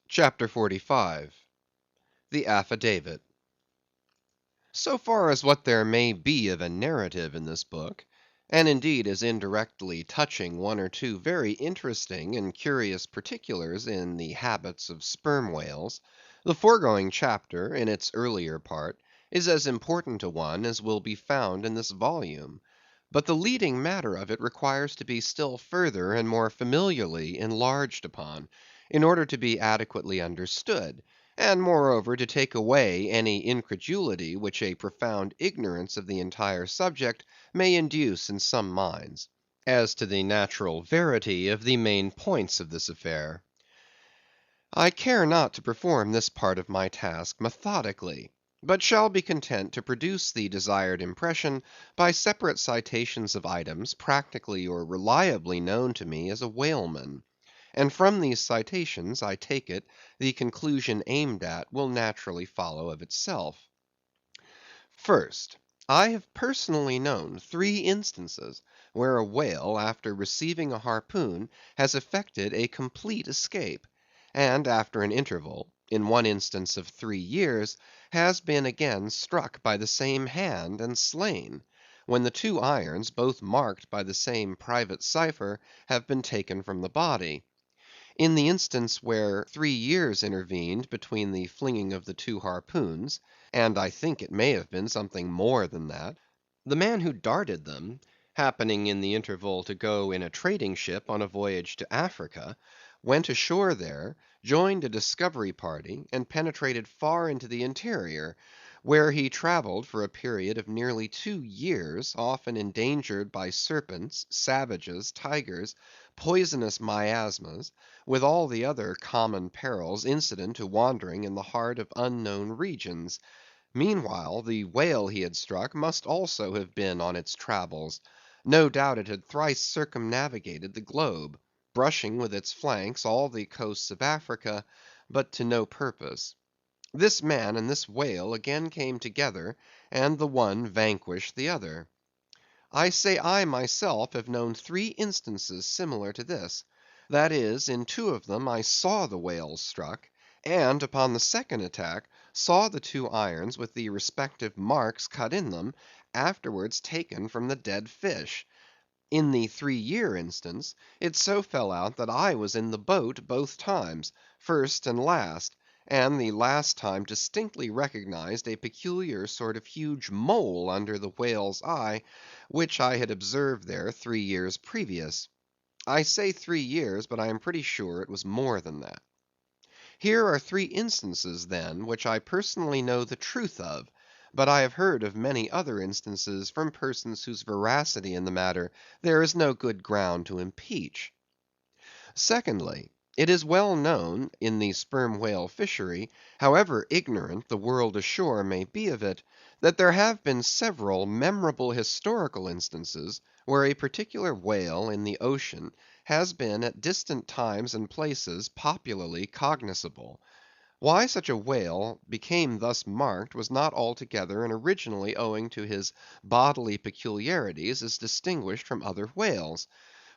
Chapter 45. The Affidavit. So far as what there may be of a narrative in this book, and indeed as indirectly touching one or two very interesting and curious particulars in the habits of sperm whales, the foregoing chapter, in its earlier part, is as important a one as will be found in this volume. But the leading matter of it requires to be still further and more familiarly enlarged upon, in order to be adequately understood, and moreover to take away any incredulity which a profound ignorance of the entire subject may induce in some minds, as to the natural verity of the main points of this affair. I care not to perform this part of my task methodically, but shall be content to produce the desired impression by separate citations of items practically or reliably known to me as a whaleman. And from these citations, I take it, the conclusion aimed at will naturally follow of itself. First, I have personally known 3 instances where a whale, after receiving a harpoon, has effected a complete escape, and after an interval, in one instance of 3 years, has been again struck by the same hand and slain, when the 2 irons, both marked by the same private cipher, have been taken from the body. In the instance where 3 years intervened between the flinging of the 2 harpoons, and I think it may have been something more than that, the man who darted them, happening in the interval to go in a trading ship on a voyage to Africa, went ashore there, joined a discovery party, and penetrated far into the interior, where he travelled for a period of nearly 2 years, often endangered by serpents, savages, tigers, poisonous miasmas, with all the other common perils incident to wandering in the heart of unknown regions. Meanwhile, the whale he had struck must also have been on its travels. No doubt it had thrice circumnavigated the globe, brushing with its flanks all the coasts of Africa, but to no purpose. This man and this whale again came together, and the one vanquished the other. I say I myself have known 3 instances similar to this; that is, in 2 of them I saw the whales struck, and upon the second attack saw the 2 irons with the respective marks cut in them, afterwards taken from the dead fish. In the 3-year instance, it so fell out that I was in the boat both times, first and last, and the last time distinctly recognized a peculiar sort of huge mole under the whale's eye, which I had observed there 3 years previous. I say 3 years, but I am pretty sure it was more than that. Here are 3 instances, then, which I personally know the truth of, but I have heard of many other instances from persons whose veracity in the matter there is no good ground to impeach. Secondly, it is well known in the sperm whale fishery, however ignorant the world ashore may be of it, that there have been several memorable historical instances where a particular whale in the ocean has been at distant times and places popularly cognizable. Why such a whale became thus marked was not altogether and originally owing to his bodily peculiarities as distinguished from other whales.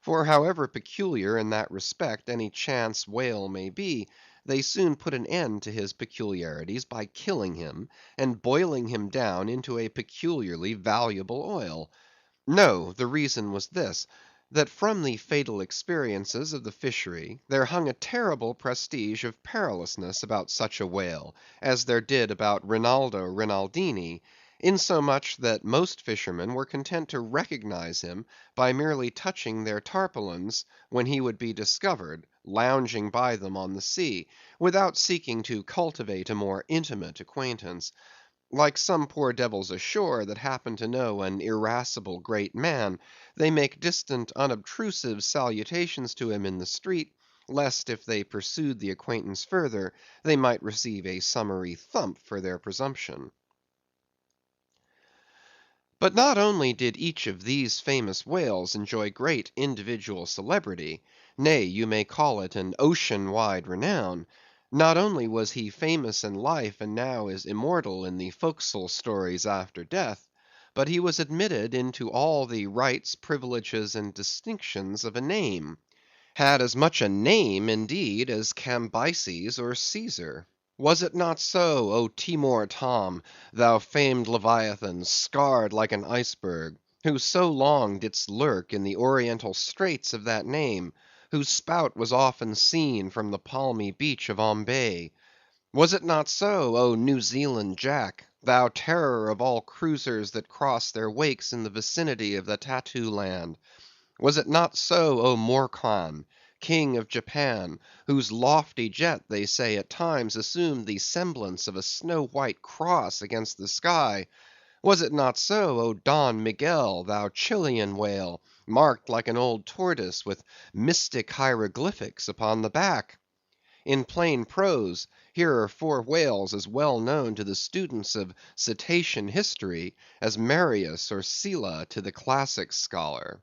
For however peculiar in that respect any chance whale may be, they soon put an end to his peculiarities by killing him, and boiling him down into a peculiarly valuable oil. No, the reason was this, that from the fatal experiences of the fishery there hung a terrible prestige of perilousness about such a whale, as there did about Rinaldo Rinaldini, insomuch that most fishermen were content to recognize him by merely touching their tarpaulins when he would be discovered, lounging by them on the sea, without seeking to cultivate a more intimate acquaintance. Like some poor devils ashore that happen to know an irascible great man, they make distant unobtrusive salutations to him in the street, lest if they pursued the acquaintance further, they might receive a summary thump for their presumption. But not only did each of these famous whales enjoy great individual celebrity, nay, you may call it an ocean-wide renown; not only was he famous in life and now is immortal in the forecastle stories after death, but he was admitted into all the rights, privileges, and distinctions of a name. had as much a name, indeed, as Cambyses or Caesar. Was it not so, O Timor Tom, thou famed Leviathan, scarred like an iceberg, who so long didst lurk in the oriental straits of that name, whose spout was often seen from the palmy beach of Ombay? Was it not so, O New Zealand Jack, thou terror of all cruisers that cross their wakes in the vicinity of the Tattoo Land? Was it not so, O Morcan, King of Japan, whose lofty jet, they say, at times assumed the semblance of a snow‐white cross against the sky? Was it not so, O Don Miguel, thou Chilean whale, marked like an old tortoise with mystic hieroglyphics upon the back? In plain prose, here are four whales as well known to the students of cetacean history as Marius or Sylla to the classic scholar.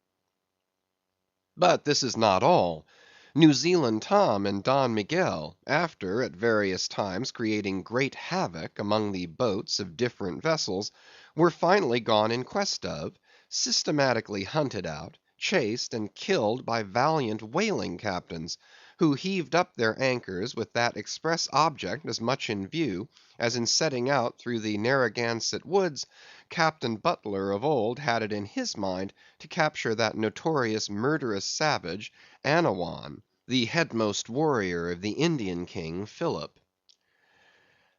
But this is not all. New Zealand Tom and Don Miguel, after at various times creating great havoc among the boats of different vessels, were finally gone in quest of, systematically hunted out, chased, and killed by valiant whaling captains, who heaved up their anchors with that express object as much in view, as in setting out through the Narragansett woods, Captain Butler of old had it in his mind to capture that notorious murderous savage, Anawan, the headmost warrior of the Indian king Philip.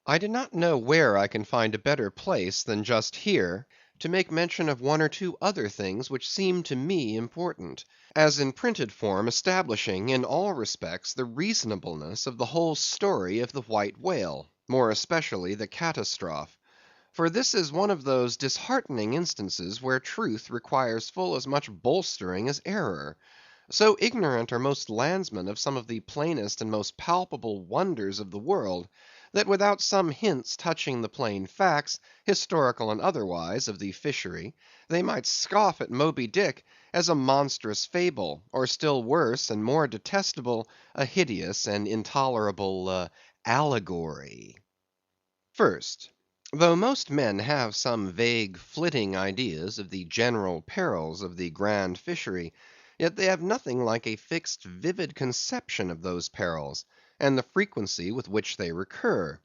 I do not know where I can find a better place than just here to make mention of one or two other things which seem to me important, as in printed form establishing in all respects the reasonableness of the whole story of the White Whale, more especially the catastrophe. For this is one of those disheartening instances where truth requires full as much bolstering as error. So ignorant are most landsmen of some of the plainest and most palpable wonders of the world, that without some hints touching the plain facts, historical and otherwise, of the fishery, they might scoff at Moby Dick as a monstrous fable, or still worse and more detestable, a hideous and intolerable allegory. First, though most men have some vague flitting ideas of the general perils of the grand fishery, yet they have nothing like a fixed vivid conception of those perils, and the frequency with which they recur.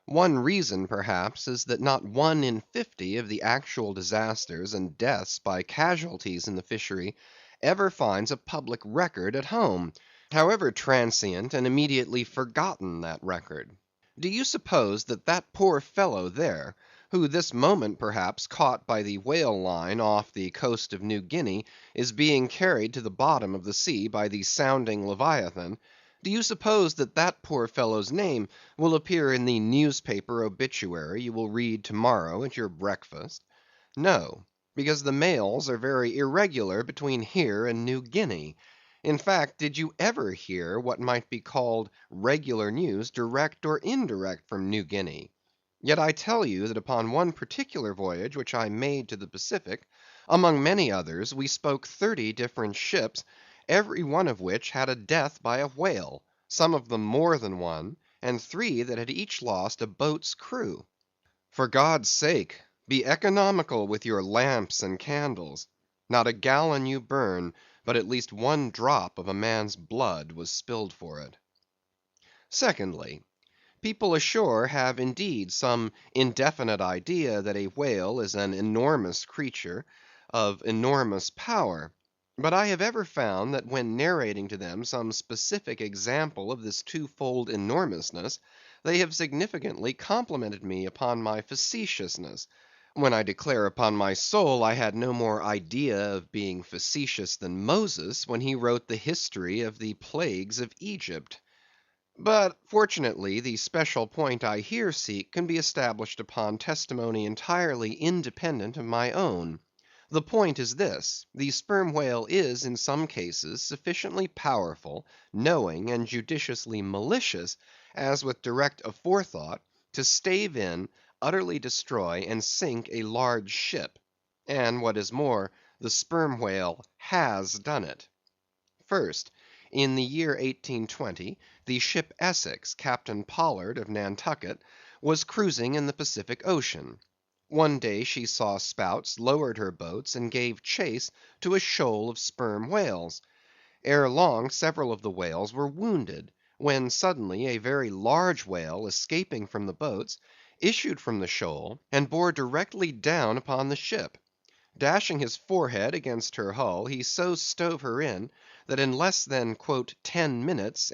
One reason, perhaps, is that not 1 in 50 of the actual disasters and deaths by casualties in the fishery ever finds a public record at home, however transient and immediately forgotten that record. Do you suppose that that poor fellow there, who this moment perhaps caught by the whale line off the coast of New Guinea, is being carried to the bottom of the sea by the sounding Leviathan, do you suppose that that poor fellow's name will appear in the newspaper obituary you will read to morrow at your breakfast? No, because the mails are very irregular between here and New Guinea. In fact, did you ever hear what might be called regular news, direct or indirect, from New Guinea? Yet I tell you that upon one particular voyage which I made to the Pacific, among many others, we spoke 30 different ships, every one of which had a death by a whale, some of them more than one, and 3 that had each lost a boat's crew. For God's sake, be economical with your lamps and candles. Not a gallon you burn, but at least 1 drop of a man's blood was spilled for it. Secondly, people ashore have indeed some indefinite idea that a whale is an enormous creature of enormous power. But I have ever found that when narrating to them some specific example of this twofold enormousness, they have significantly complimented me upon my facetiousness, when I declare upon my soul I had no more idea of being facetious than Moses when he wrote the history of the plagues of Egypt. But fortunately the special point I here seek can be established upon testimony entirely independent of my own. The point is this: the sperm whale is in some cases sufficiently powerful, knowing, and judiciously malicious, as with direct aforethought, to stave in, utterly destroy, and sink a large ship. And what is more, the sperm whale has done it. First, in the year 1820, the ship Essex, Captain Pollard of Nantucket, was cruising in the Pacific Ocean. One day she saw spouts, lowered her boats, and gave chase to a shoal of sperm whales. Ere long several of the whales were wounded, when suddenly a very large whale escaping from the boats, issued from the shoal, and bore directly down upon the ship. Dashing his forehead against her hull, he so stove her in, that in less than "10 minutes"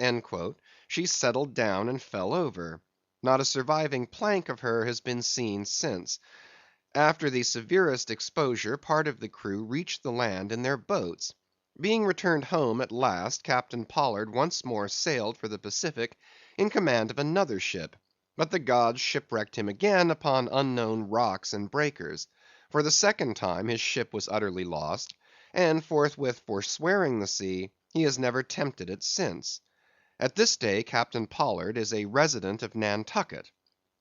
she settled down and fell over. Not a surviving plank of her has been seen since. After the severest exposure, part of the crew reached the land in their boats. Being returned home at last, Captain Pollard once more sailed for the Pacific in command of another ship; but the gods shipwrecked him again upon unknown rocks and breakers. For the second time his ship was utterly lost, and forthwith forswearing the sea, he has never tempted it since. At this day Captain Pollard is a resident of Nantucket.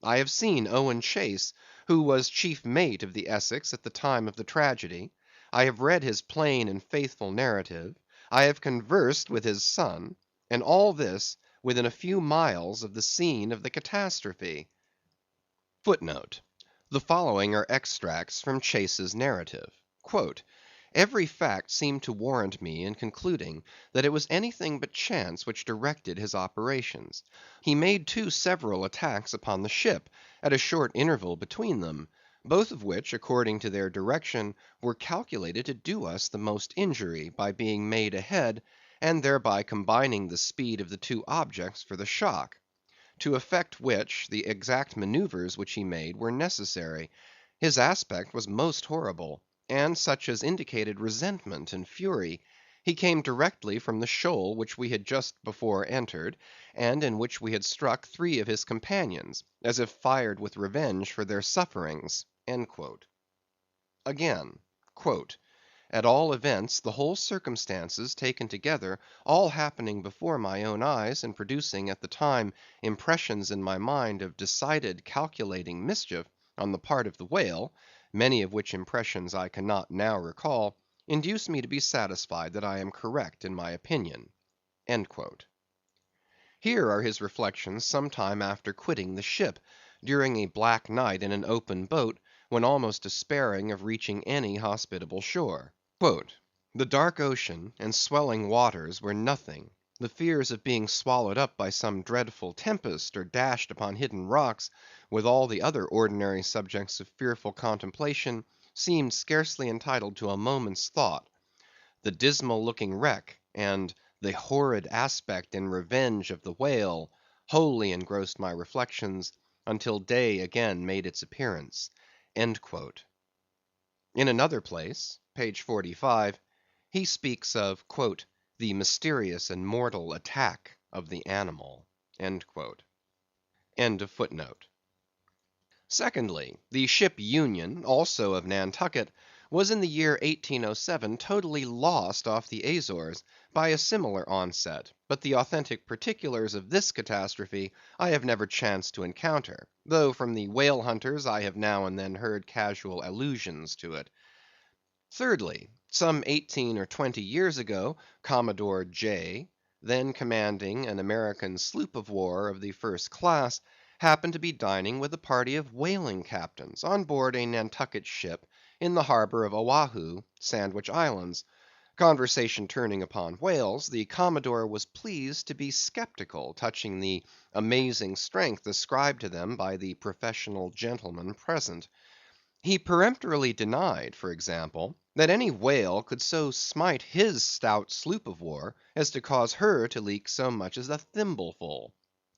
I have seen Owen Chase, who was chief mate of the Essex at the time of the tragedy. I have read his plain and faithful narrative. I have conversed with his son; and all this within a few miles of the scene of the catastrophe. Footnote: The following are extracts from Chase's narrative. "Every fact seemed to warrant me in concluding that it was anything but chance which directed his operations. He made too several attacks upon the ship, at a short interval between them; both of which, according to their direction, were calculated to do us the most injury, by being made ahead, and thereby combining the speed of the two objects for the shock; to effect which, the exact manoeuvres which he made were necessary. His aspect was most horrible, and such as indicated resentment and fury. He came directly from the shoal which we had just before entered, and in which we had struck three of his companions, as if fired with revenge for their sufferings." Again: "At all events, the whole circumstances taken together, all happening before my own eyes, and producing at the time impressions in my mind of decided calculating mischief on the part of the whale, many of which impressions I cannot now recall, induce me to be satisfied that I am correct in my opinion." Here are his reflections some time after quitting the ship, during a black night in an open boat, when almost despairing of reaching any hospitable shore. "The dark ocean and swelling waters were nothing; the fears of being swallowed up by some dreadful tempest, or dashed upon hidden rocks, with all the other ordinary subjects of fearful contemplation, seemed scarcely entitled to a moment's thought. The dismal looking wreck, and the horrid aspect and revenge of the whale, wholly engrossed my reflections, until day again made its appearance." In another place (page 45), he speaks of "the mysterious and mortal attack of the animal." Secondly, the ship Union, also of Nantucket, was in the year 1807 totally lost off the Azores by a similar onset; but the authentic particulars of this catastrophe I have never chanced to encounter, though from the whale hunters I have now and then heard casual allusions to it. Thirdly, some 18 or 20 years ago, Commodore J——, then commanding an American sloop of war of the first class, happened to be dining with a party of whaling captains, on board a Nantucket ship, in the harbor of Oahu, Sandwich Islands. Conversation turning upon whales, the Commodore was pleased to be skeptical touching the amazing strength ascribed to them by the professional gentlemen present. He peremptorily denied, for example, that any whale could so smite his stout sloop of war as to cause her to leak so much as a thimbleful.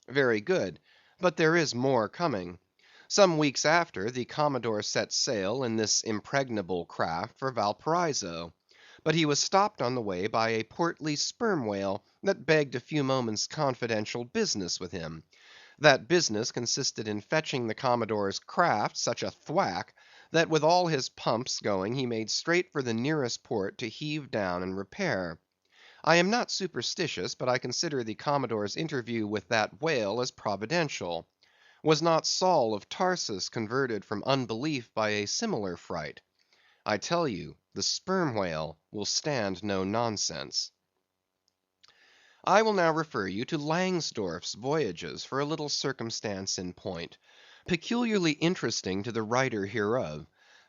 Very good; but there is more coming. Some weeks after, the Commodore set sail in this impregnable craft for Valparaiso; but he was stopped on the way by a portly sperm whale that begged a few moments' confidential business with him. That business consisted in fetching the Commodore's craft such a thwack, that with all his pumps going he made straight for the nearest port to heave down and repair. I am not superstitious, but I consider the Commodore's interview with that whale as providential. Was not Saul of Tarsus converted from unbelief by a similar fright? I tell you, the sperm whale will stand no nonsense. I will now refer you to Langsdorff's Voyages for a little circumstance in point, peculiarly interesting to the writer hereof.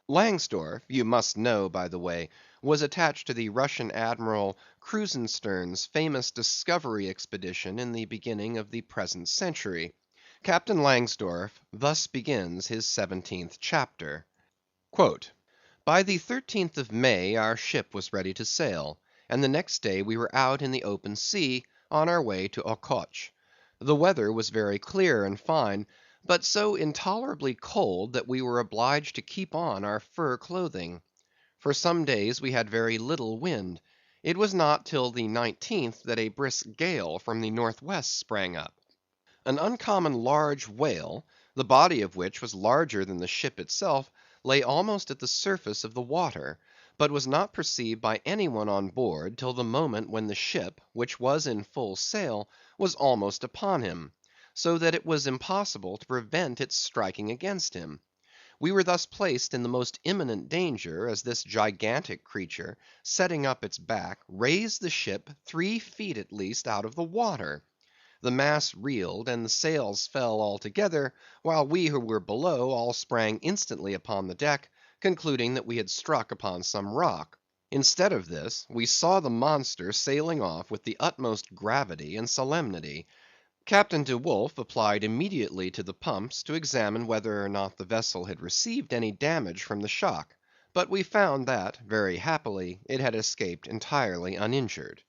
Langsdorff, you must know, by the way, was attached to the Russian Admiral Krusenstern's famous discovery expedition in the beginning of the present century. Captain Langsdorff thus begins his 17th chapter. By the 13th of May our ship was ready to sail, and the next day we were out in the open sea, on our way to Ochotsh. The weather was very clear and fine, but so intolerably cold that we were obliged to keep on our fur clothing. For some days we had very little wind. It was not till the 19th that a brisk gale from the northwest sprang up. An uncommon large whale, the body of which was larger than the ship itself, lay almost at the surface of the water, but was not perceived by any one on board till the moment when the ship, which was in full sail, was almost upon him, so that it was impossible to prevent its striking against him. We were thus placed in the most imminent danger, as this gigantic creature, setting up its back, raised the ship 3 feet at least out of the water. The mass reeled, and the sails fell altogether, while we who were below all sprang instantly upon the deck, concluding that we had struck upon some rock. Instead of this, we saw the monster sailing off with the utmost gravity and solemnity. Captain D'Wolf applied immediately to the pumps to examine whether or not the vessel had received any damage from the shock; but we found that, very happily, it had escaped entirely uninjured."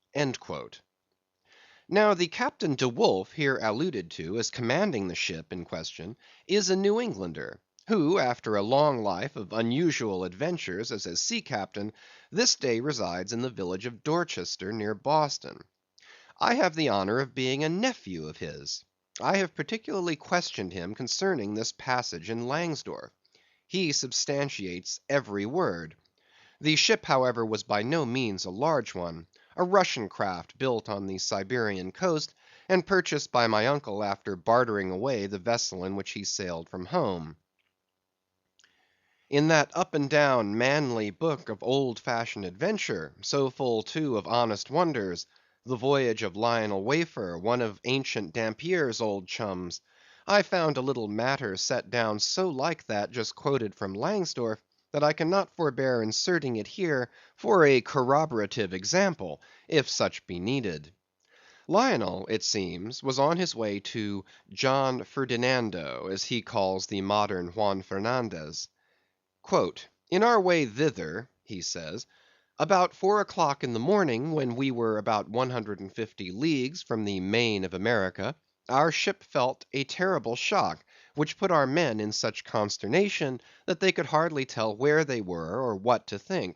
Now the Captain D'Wolf here alluded to as commanding the ship in question is a New Englander, who, after a long life of unusual adventures as a sea captain, this day resides in the village of Dorchester, near Boston. I have the honor of being a nephew of his. I have particularly questioned him concerning this passage in Langsdorff. He substantiates every word. The ship, however, was by no means a large one; a Russian craft built on the Siberian coast, and purchased by my uncle after bartering away the vessel in which he sailed from home. In that up and down manly book of old fashioned adventure, so full too of honest wonders, the voyage of Lionel Wafer, one of ancient Dampier's old chums, I found a little matter set down so like that just quoted from Langsdorff, that I cannot forbear inserting it here for a corroborative example, if such be needed. Lionel, it seems, was on his way to John Ferdinando, as he calls the modern Juan Fernandez. "In our way thither," he says, "about 4 o'clock in the morning, when we were about 150 leagues from the main of America, our ship felt a terrible shock, which put our men in such consternation that they could hardly tell where they were or what to think;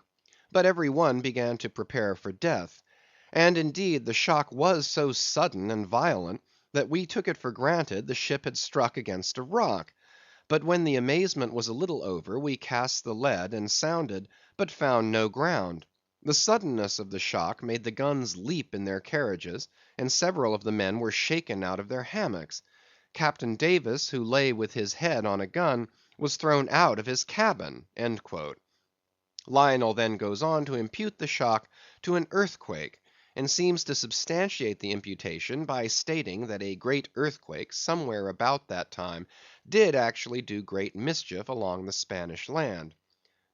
but every one began to prepare for death. And indeed the shock was so sudden and violent, that we took it for granted the ship had struck against a rock; but when the amazement was a little over, we cast the lead and sounded, but found no ground. The suddenness of the shock made the guns leap in their carriages, and several of the men were shaken out of their hammocks. Captain Davis, who lay with his head on a gun, was thrown out of his cabin." Lionel then goes on to impute the shock to an earthquake, and seems to substantiate the imputation by stating that a great earthquake somewhere about that time did actually do great mischief along the Spanish land.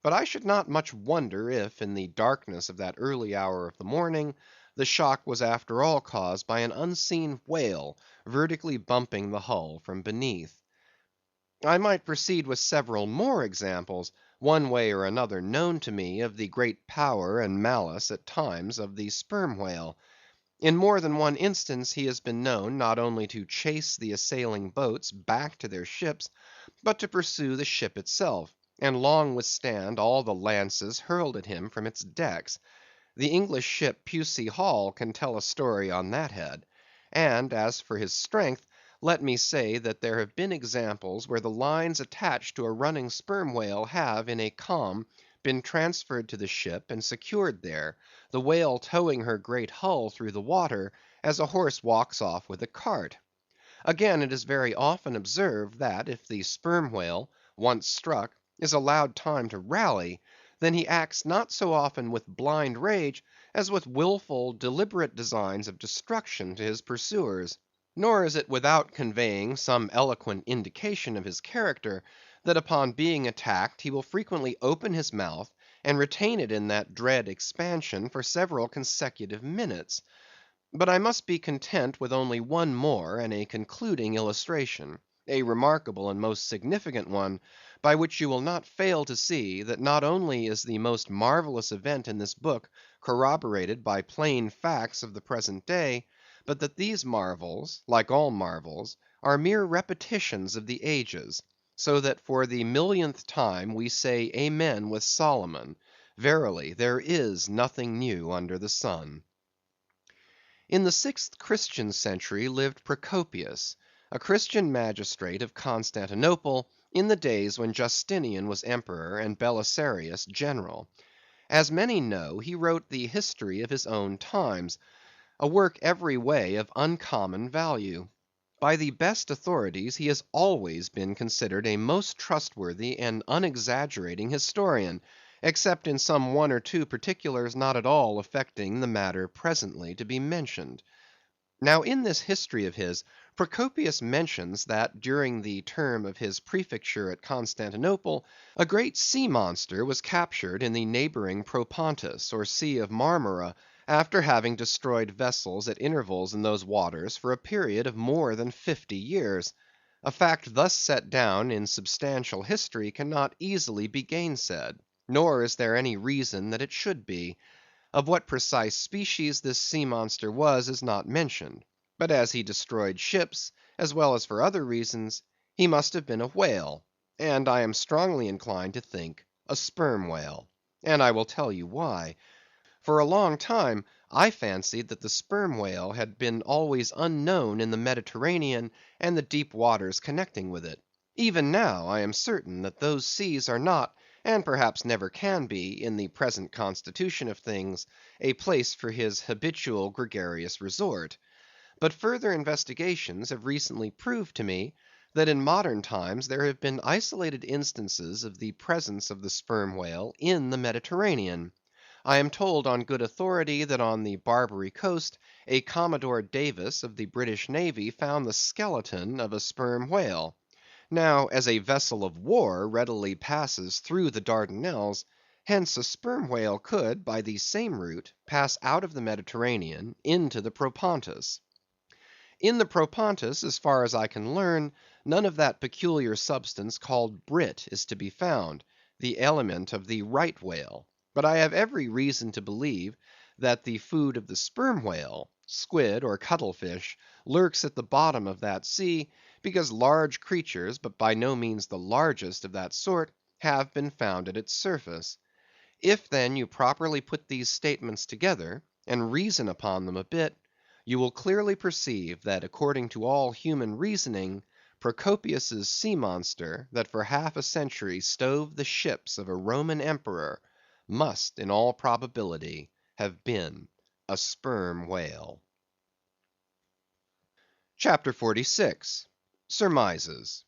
But I should not much wonder if, in the darkness of that early hour of the morning, the shock was after all caused by an unseen whale vertically bumping the hull from beneath. I might proceed with several more examples, one way or another known to me, of the great power and malice at times of the sperm whale. In more than one instance he has been known not only to chase the assailing boats back to their ships, but to pursue the ship itself, and long withstand all the lances hurled at him from its decks. The English ship Pusey Hall can tell a story on that head. And as for his strength, let me say that there have been examples where the lines attached to a running sperm whale have, in a calm, been transferred to the ship and secured there, the whale towing her great hull through the water, as a horse walks off with a cart. Again, it is very often observed that if the sperm whale, once struck, is allowed time to rally, then he acts not so often with blind rage as with willful, deliberate designs of destruction to his pursuers. Nor is it without conveying some eloquent indication of his character, that upon being attacked he will frequently open his mouth, and retain it in that dread expansion for several consecutive minutes. But I must be content with only one more and a concluding illustration, a remarkable and most significant one, by which you will not fail to see that not only is the most marvelous event in this book corroborated by plain facts of the present day, but that these marvels, like all marvels, are mere repetitions of the ages, so that for the millionth time we say Amen with Solomon, verily there is nothing new under the sun. In the sixth Christian century lived Procopius, a Christian magistrate of Constantinople, in the days when Justinian was emperor and Belisarius general. As many know, he wrote the history of his own times, a work every way of uncommon value. By the best authorities he has always been considered a most trustworthy and unexaggerating historian, except in some one or two particulars not at all affecting the matter presently to be mentioned. Now in this history of his, Procopius mentions that during the term of his prefecture at Constantinople, a great sea monster was captured in the neighboring Propontis, or Sea of Marmora, after having destroyed vessels at intervals in those waters for a period of more than 50 years. A fact thus set down in substantial history cannot easily be gainsaid, nor is there any reason that it should be. Of what precise species this sea monster was is not mentioned, but as he destroyed ships, as well as for other reasons, he must have been a whale, and I am strongly inclined to think a sperm whale. And I will tell you why. For a long time I fancied that the sperm whale had been always unknown in the Mediterranean and the deep waters connecting with it. Even now I am certain that those seas are not, and perhaps never can be, in the present constitution of things, a place for his habitual gregarious resort. But further investigations have recently proved to me that in modern times there have been isolated instances of the presence of the sperm whale in the Mediterranean. I am told on good authority that on the Barbary coast a Commodore Davis of the British Navy found the skeleton of a sperm whale. Now, as a vessel of war readily passes through the Dardanelles, hence a sperm whale could, by the same route, pass out of the Mediterranean into the Propontis. In the Propontis, as far as I can learn, none of that peculiar substance called brit is to be found, the aliment of the right whale. But I have every reason to believe that the food of the sperm whale, squid or cuttlefish, lurks at the bottom of that sea, because large creatures, but by no means the largest of that sort, have been found at its surface. If then you properly put these statements together, and reason upon them a bit, you will clearly perceive that according to all human reasoning, Procopius's sea monster, that for half a century stove the ships of a Roman emperor, must in all probability have been a sperm whale. Chapter 46. Surmises.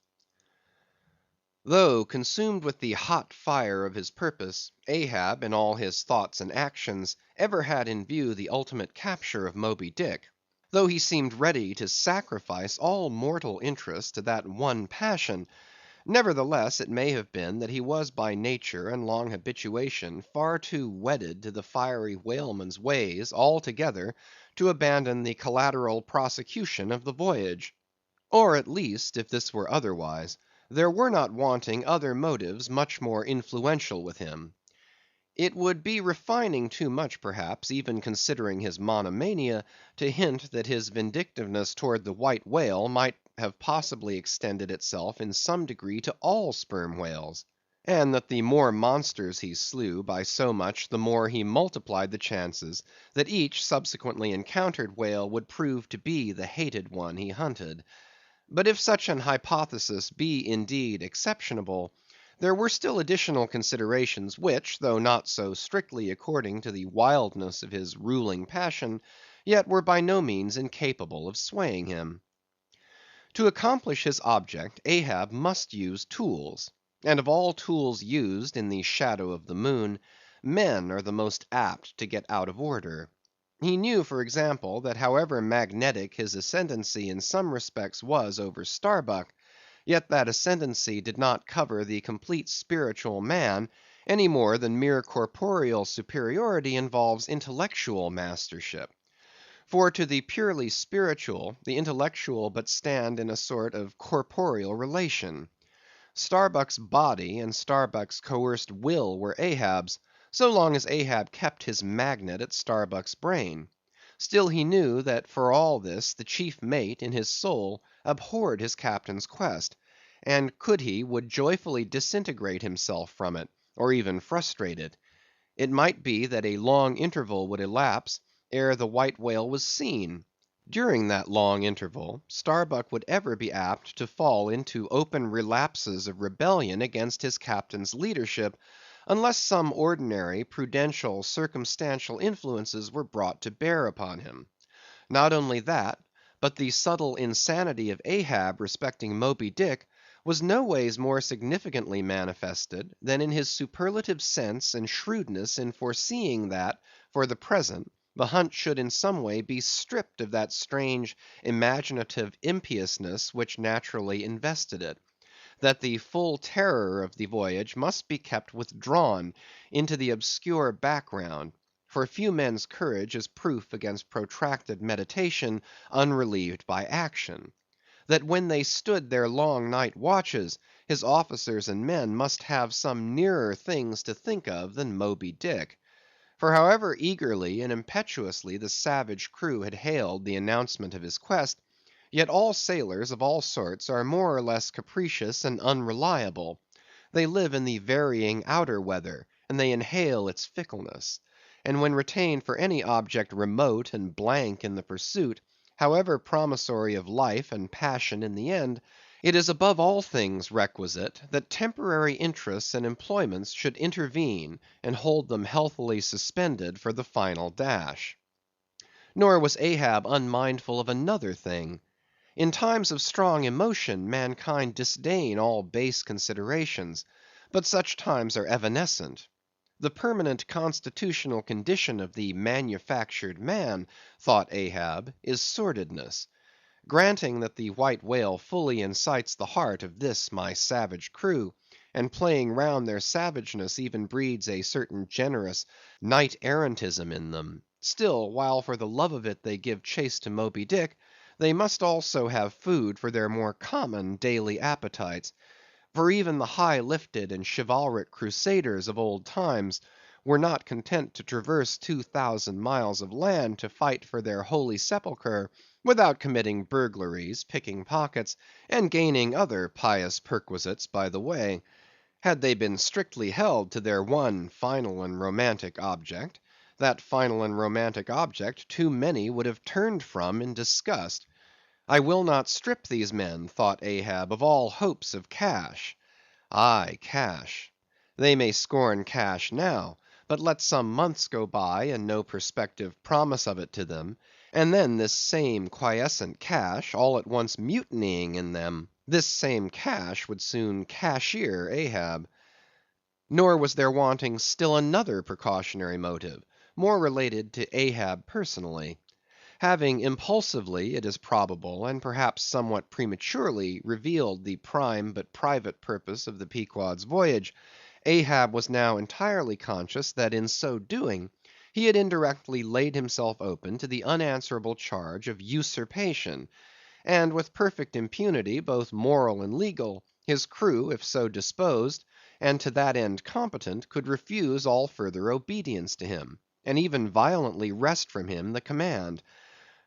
Though consumed with the hot fire of his purpose, Ahab in all his thoughts and actions ever had in view the ultimate capture of Moby Dick; though he seemed ready to sacrifice all mortal interest to that one passion, nevertheless it may have been that he was by nature and long habituation far too wedded to the fiery whaleman's ways altogether to abandon the collateral prosecution of the voyage. Or at least, if this were otherwise, there were not wanting other motives much more influential with him. It would be refining too much perhaps, even considering his monomania, to hint that his vindictiveness toward the white whale might have possibly extended itself in some degree to all sperm whales, and that the more monsters he slew, by so much the more he multiplied the chances that each subsequently encountered whale would prove to be the hated one he hunted. But if such an hypothesis be indeed exceptionable, there were still additional considerations which, though not so strictly according to the wildness of his ruling passion, yet were by no means incapable of swaying him. To accomplish his object, Ahab must use tools; and of all tools used in the shadow of the moon, men are the most apt to get out of order. He knew, for example, that however magnetic his ascendancy in some respects was over Starbuck, yet that ascendancy did not cover the complete spiritual man, any more than mere corporeal superiority involves intellectual mastership. For to the purely spiritual, the intellectual but stand in a sort of corporeal relation. Starbuck's body and Starbuck's coerced will were Ahab's, so long as Ahab kept his magnet at Starbuck's brain. Still he knew that for all this the chief mate in his soul abhorred his captain's quest, and could he, would joyfully disintegrate himself from it, or even frustrate it. It might be that a long interval would elapse ere the white whale was seen. During that long interval, Starbuck would ever be apt to fall into open relapses of rebellion against his captain's leadership, unless some ordinary, prudential, circumstantial influences were brought to bear upon him. Not only that, but the subtle insanity of Ahab respecting Moby Dick was no ways more significantly manifested than in his superlative sense and shrewdness in foreseeing that, for the present, the hunt should in some way be stripped of that strange imaginative impiousness which naturally invested it; that the full terror of the voyage must be kept withdrawn into the obscure background, for few men's courage is proof against protracted meditation unrelieved by action; that when they stood their long night watches, his officers and men must have some nearer things to think of than Moby Dick. For however eagerly and impetuously the savage crew had hailed the announcement of his quest, yet all sailors of all sorts are more or less capricious and unreliable. They live in the varying outer weather, and they inhale its fickleness; and when retained for any object remote and blank in the pursuit, however promissory of life and passion in the end, it is above all things requisite that temporary interests and employments should intervene and hold them healthily suspended for the final dash. Nor was Ahab unmindful of another thing. In times of strong emotion, mankind disdain all base considerations, but such times are evanescent. The permanent constitutional condition of the manufactured man, thought Ahab, is sordidness. Granting that the white whale fully incites the heart of this my savage crew, and playing round their savageness even breeds a certain generous knight errantism in them; still, while for the love of it they give chase to Moby Dick, they must also have food for their more common daily appetites; for even the high lifted and chivalric crusaders of old times were not content to traverse 2,000 miles of land to fight for their holy sepulchre, without committing burglaries, picking pockets, and gaining other pious perquisites by the way. Had they been strictly held to their one final and romantic object, that final and romantic object too many would have turned from in disgust. I will not strip these men, thought Ahab, of all hopes of cash. Aye, cash. They may scorn cash now, but let some months go by and no prospective promise of it to them, and then this same quiescent cash all at once mutinying in them, this same cash would soon cashier Ahab. Nor was there wanting still another precautionary motive, more related to Ahab personally. Having impulsively, it is probable, and perhaps somewhat prematurely, revealed the prime but private purpose of the Pequod's voyage, Ahab was now entirely conscious that in so doing he had indirectly laid himself open to the unanswerable charge of usurpation; and with perfect impunity, both moral and legal, his crew, if so disposed, and to that end competent, could refuse all further obedience to him, and even violently wrest from him the command.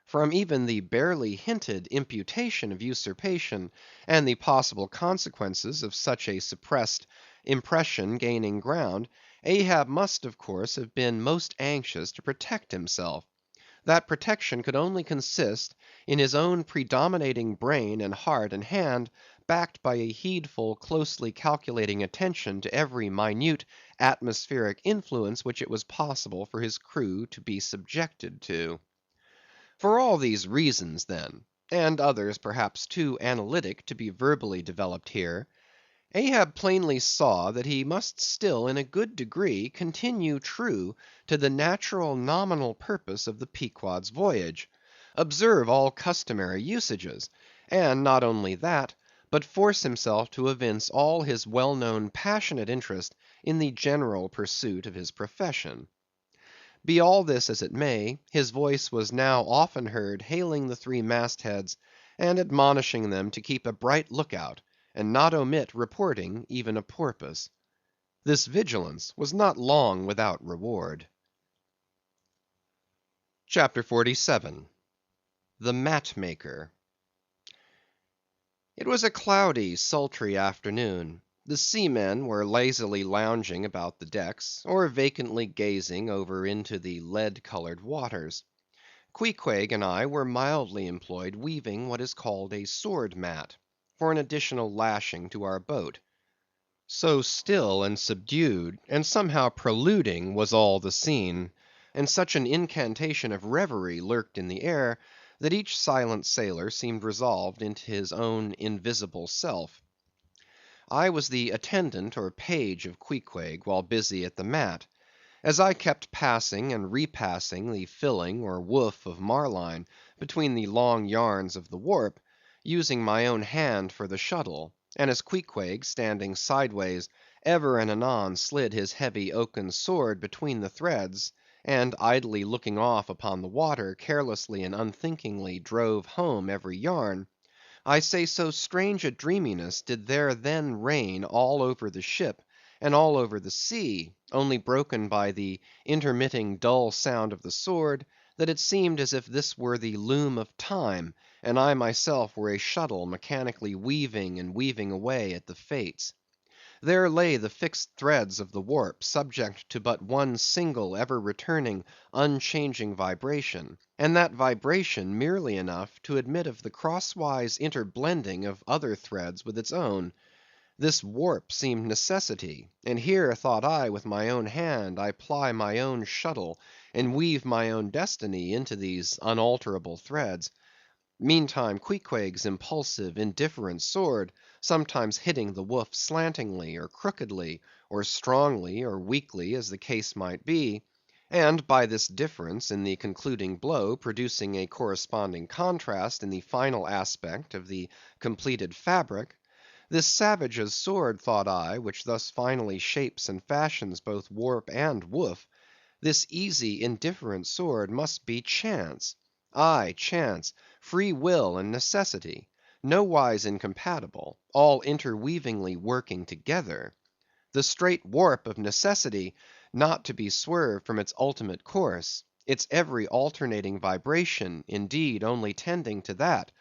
From even the barely hinted imputation of usurpation, and the possible consequences of such a suppressed impression gaining ground, Ahab must of course have been most anxious to protect himself. That protection could only consist in his own predominating brain and heart and hand, backed by a heedful, closely calculating attention to every minute atmospheric influence which it was possible for his crew to be subjected to. For all these reasons, then, and others perhaps too analytic to be verbally developed here, Ahab plainly saw that he must still in a good degree continue true to the natural nominal purpose of the Pequod's voyage; observe all customary usages; and not only that, but force himself to evince all his well-known passionate interest in the general pursuit of his profession. Be all this as it may, his voice was now often heard hailing the three mastheads, and admonishing them to keep a bright look-out, and not omit reporting even a porpoise. This vigilance was not long without reward. CHAPTER 47. The Mat-Maker. It was a cloudy, sultry afternoon. The seamen were lazily lounging about the decks, or vacantly gazing over into the lead-colored waters. Queequeg and I were mildly employed weaving what is called a sword mat, for an additional lashing to our boat. So still and subdued, and somehow preluding was all the scene, and such an incantation of reverie lurked in the air, that each silent sailor seemed resolved into his own invisible self. I was the attendant or page of Queequeg while busy at the mat. As I kept passing and repassing the filling or woof of marline between the long yarns of the warp, using my own hand for the shuttle, and as Queequeg, standing sideways, ever and anon slid his heavy oaken sword between the threads, and idly looking off upon the water, carelessly and unthinkingly drove home every yarn, I say so strange a dreaminess did there then reign all over the ship, and all over the sea, only broken by the intermitting dull sound of the sword, that it seemed as if this were the loom of time, and I myself were a shuttle mechanically weaving and weaving away at the fates. There lay the fixed threads of the warp, subject to but one single, ever returning, unchanging vibration, and that vibration merely enough to admit of the crosswise interblending of other threads with its own. This warp seemed necessity, and here, thought I, with my own hand I ply my own shuttle, and weave my own destiny into these unalterable threads. Meantime Queequeg's impulsive, indifferent sword, sometimes hitting the woof slantingly, or crookedly, or strongly, or weakly, as the case might be, and by this difference in the concluding blow producing a corresponding contrast in the final aspect of the completed fabric, this savage's sword, thought I, which thus finally shapes and fashions both warp and woof, this easy, indifferent sword must be chance. Aye, chance, free will, and necessity, nowise incompatible, all interweavingly working together. The straight warp of necessity, not to be swerved from its ultimate course; its every alternating vibration, indeed, only tending to that;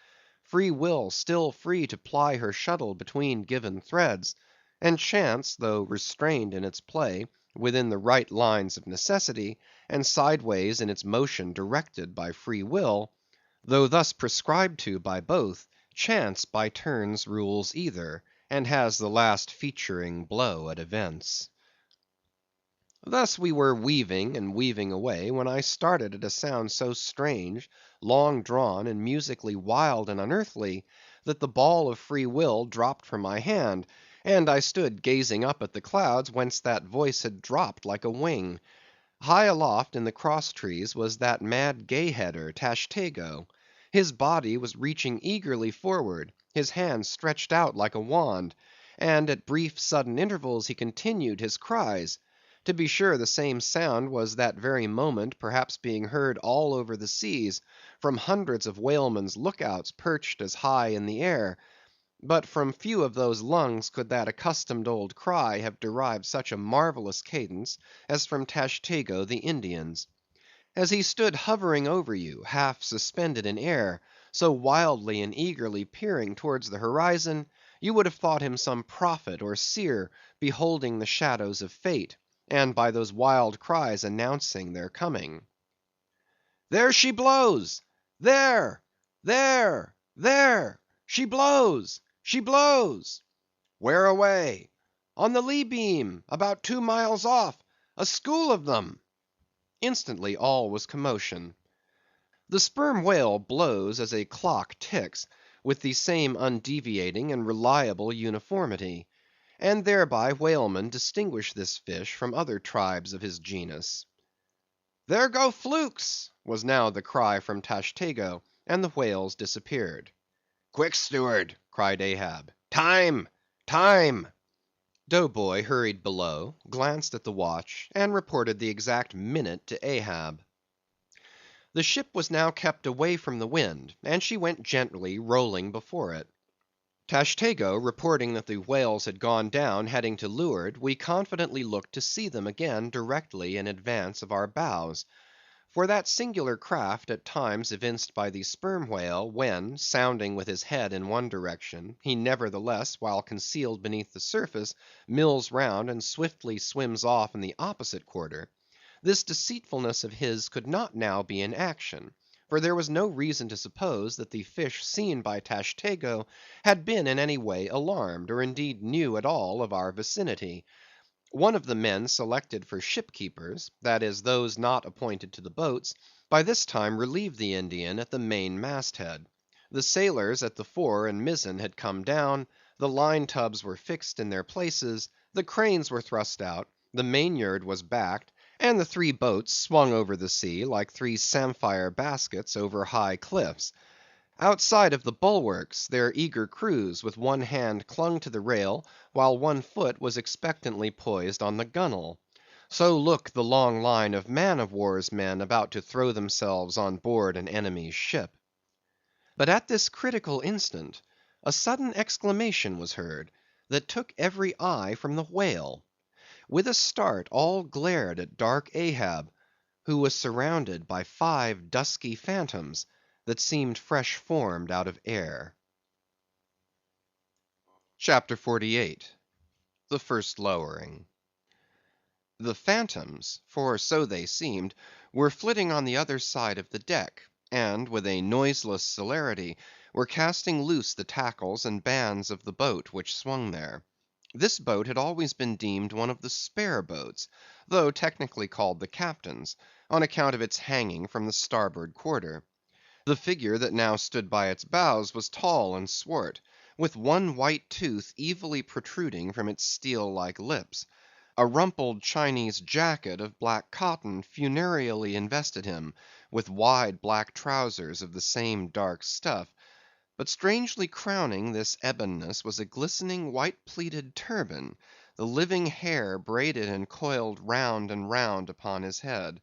free will still free to ply her shuttle between given threads; and chance, though restrained in its play, within the right lines of necessity, and sideways in its motion directed by free will; though thus prescribed to by both, chance by turns rules either, and has the last featuring blow at events. Thus we were weaving and weaving away, when I started at a sound so strange, long drawn, and musically wild and unearthly, that the ball of free will dropped from my hand, and I stood gazing up at the clouds whence that voice had dropped like a wing. High aloft in the cross trees was that mad gay-header, Tashtego. His body was reaching eagerly forward, his hand stretched out like a wand, and at brief sudden intervals he continued his cries. To be sure, the same sound was that very moment perhaps being heard all over the seas, from hundreds of whalemen's look-outs perched as high in the air; but from few of those lungs could that accustomed old cry have derived such a marvellous cadence as from Tashtego the Indian's. As he stood hovering over you, half suspended in air, so wildly and eagerly peering towards the horizon, you would have thought him some prophet or seer beholding the shadows of fate, and by those wild cries announcing their coming. "There she blows! There! There! There! She blows! She blows!" "Where away?" "On the lee beam, about 2 miles off; a school of them." Instantly all was commotion. The sperm whale blows as a clock ticks, with the same undeviating and reliable uniformity; and thereby whalemen distinguish this fish from other tribes of his genus. "There go flukes!" was now the cry from Tashtego, and the whales disappeared. "Quick, steward!" cried Ahab. Time! Time! Doughboy hurried below, glanced at the watch, and reported the exact minute to Ahab. The ship was now kept away from the wind, and she went gently rolling before it. Tashtego reporting that the whales had gone down heading to leeward, we confidently looked to see them again directly in advance of our bows. For that singular craft at times evinced by the sperm whale, when, sounding with his head in one direction, he nevertheless, while concealed beneath the surface, mills round and swiftly swims off in the opposite quarter, this deceitfulness of his could not now be in action, for there was no reason to suppose that the fish seen by Tashtego had been in any way alarmed, or indeed knew at all of our vicinity. One of the men selected for ship keepers, that is, those not appointed to the boats, by this time relieved the Indian at the main mast head. The sailors at the fore and mizzen had come down, the line tubs were fixed in their places, the cranes were thrust out, the mainyard was backed, and the three boats swung over the sea like three samphire baskets over high cliffs. Outside of the bulwarks, their eager crews with one hand clung to the rail, while one foot was expectantly poised on the gunwale. So looked the long line of man-of-war's men about to throw themselves on board an enemy's ship. But at this critical instant, a sudden exclamation was heard, that took every eye from the whale. With a start all glared at dark Ahab, who was surrounded by 5 dusky phantoms, that seemed fresh formed out of air. CHAPTER 48. The First Lowering. The phantoms, for so they seemed, were flitting on the other side of the deck, and with a noiseless celerity were casting loose the tackles and bands of the boat which swung there. This boat had always been deemed one of the spare boats, though technically called the captain's, on account of its hanging from the starboard quarter. The figure that now stood by its bows was tall and swart, with one white tooth evilly protruding from its steel-like lips. A rumpled Chinese jacket of black cotton funereally invested him, with wide black trousers of the same dark stuff. But strangely crowning this ebonness was a glistening white pleated turban, the living hair braided and coiled round and round upon his head.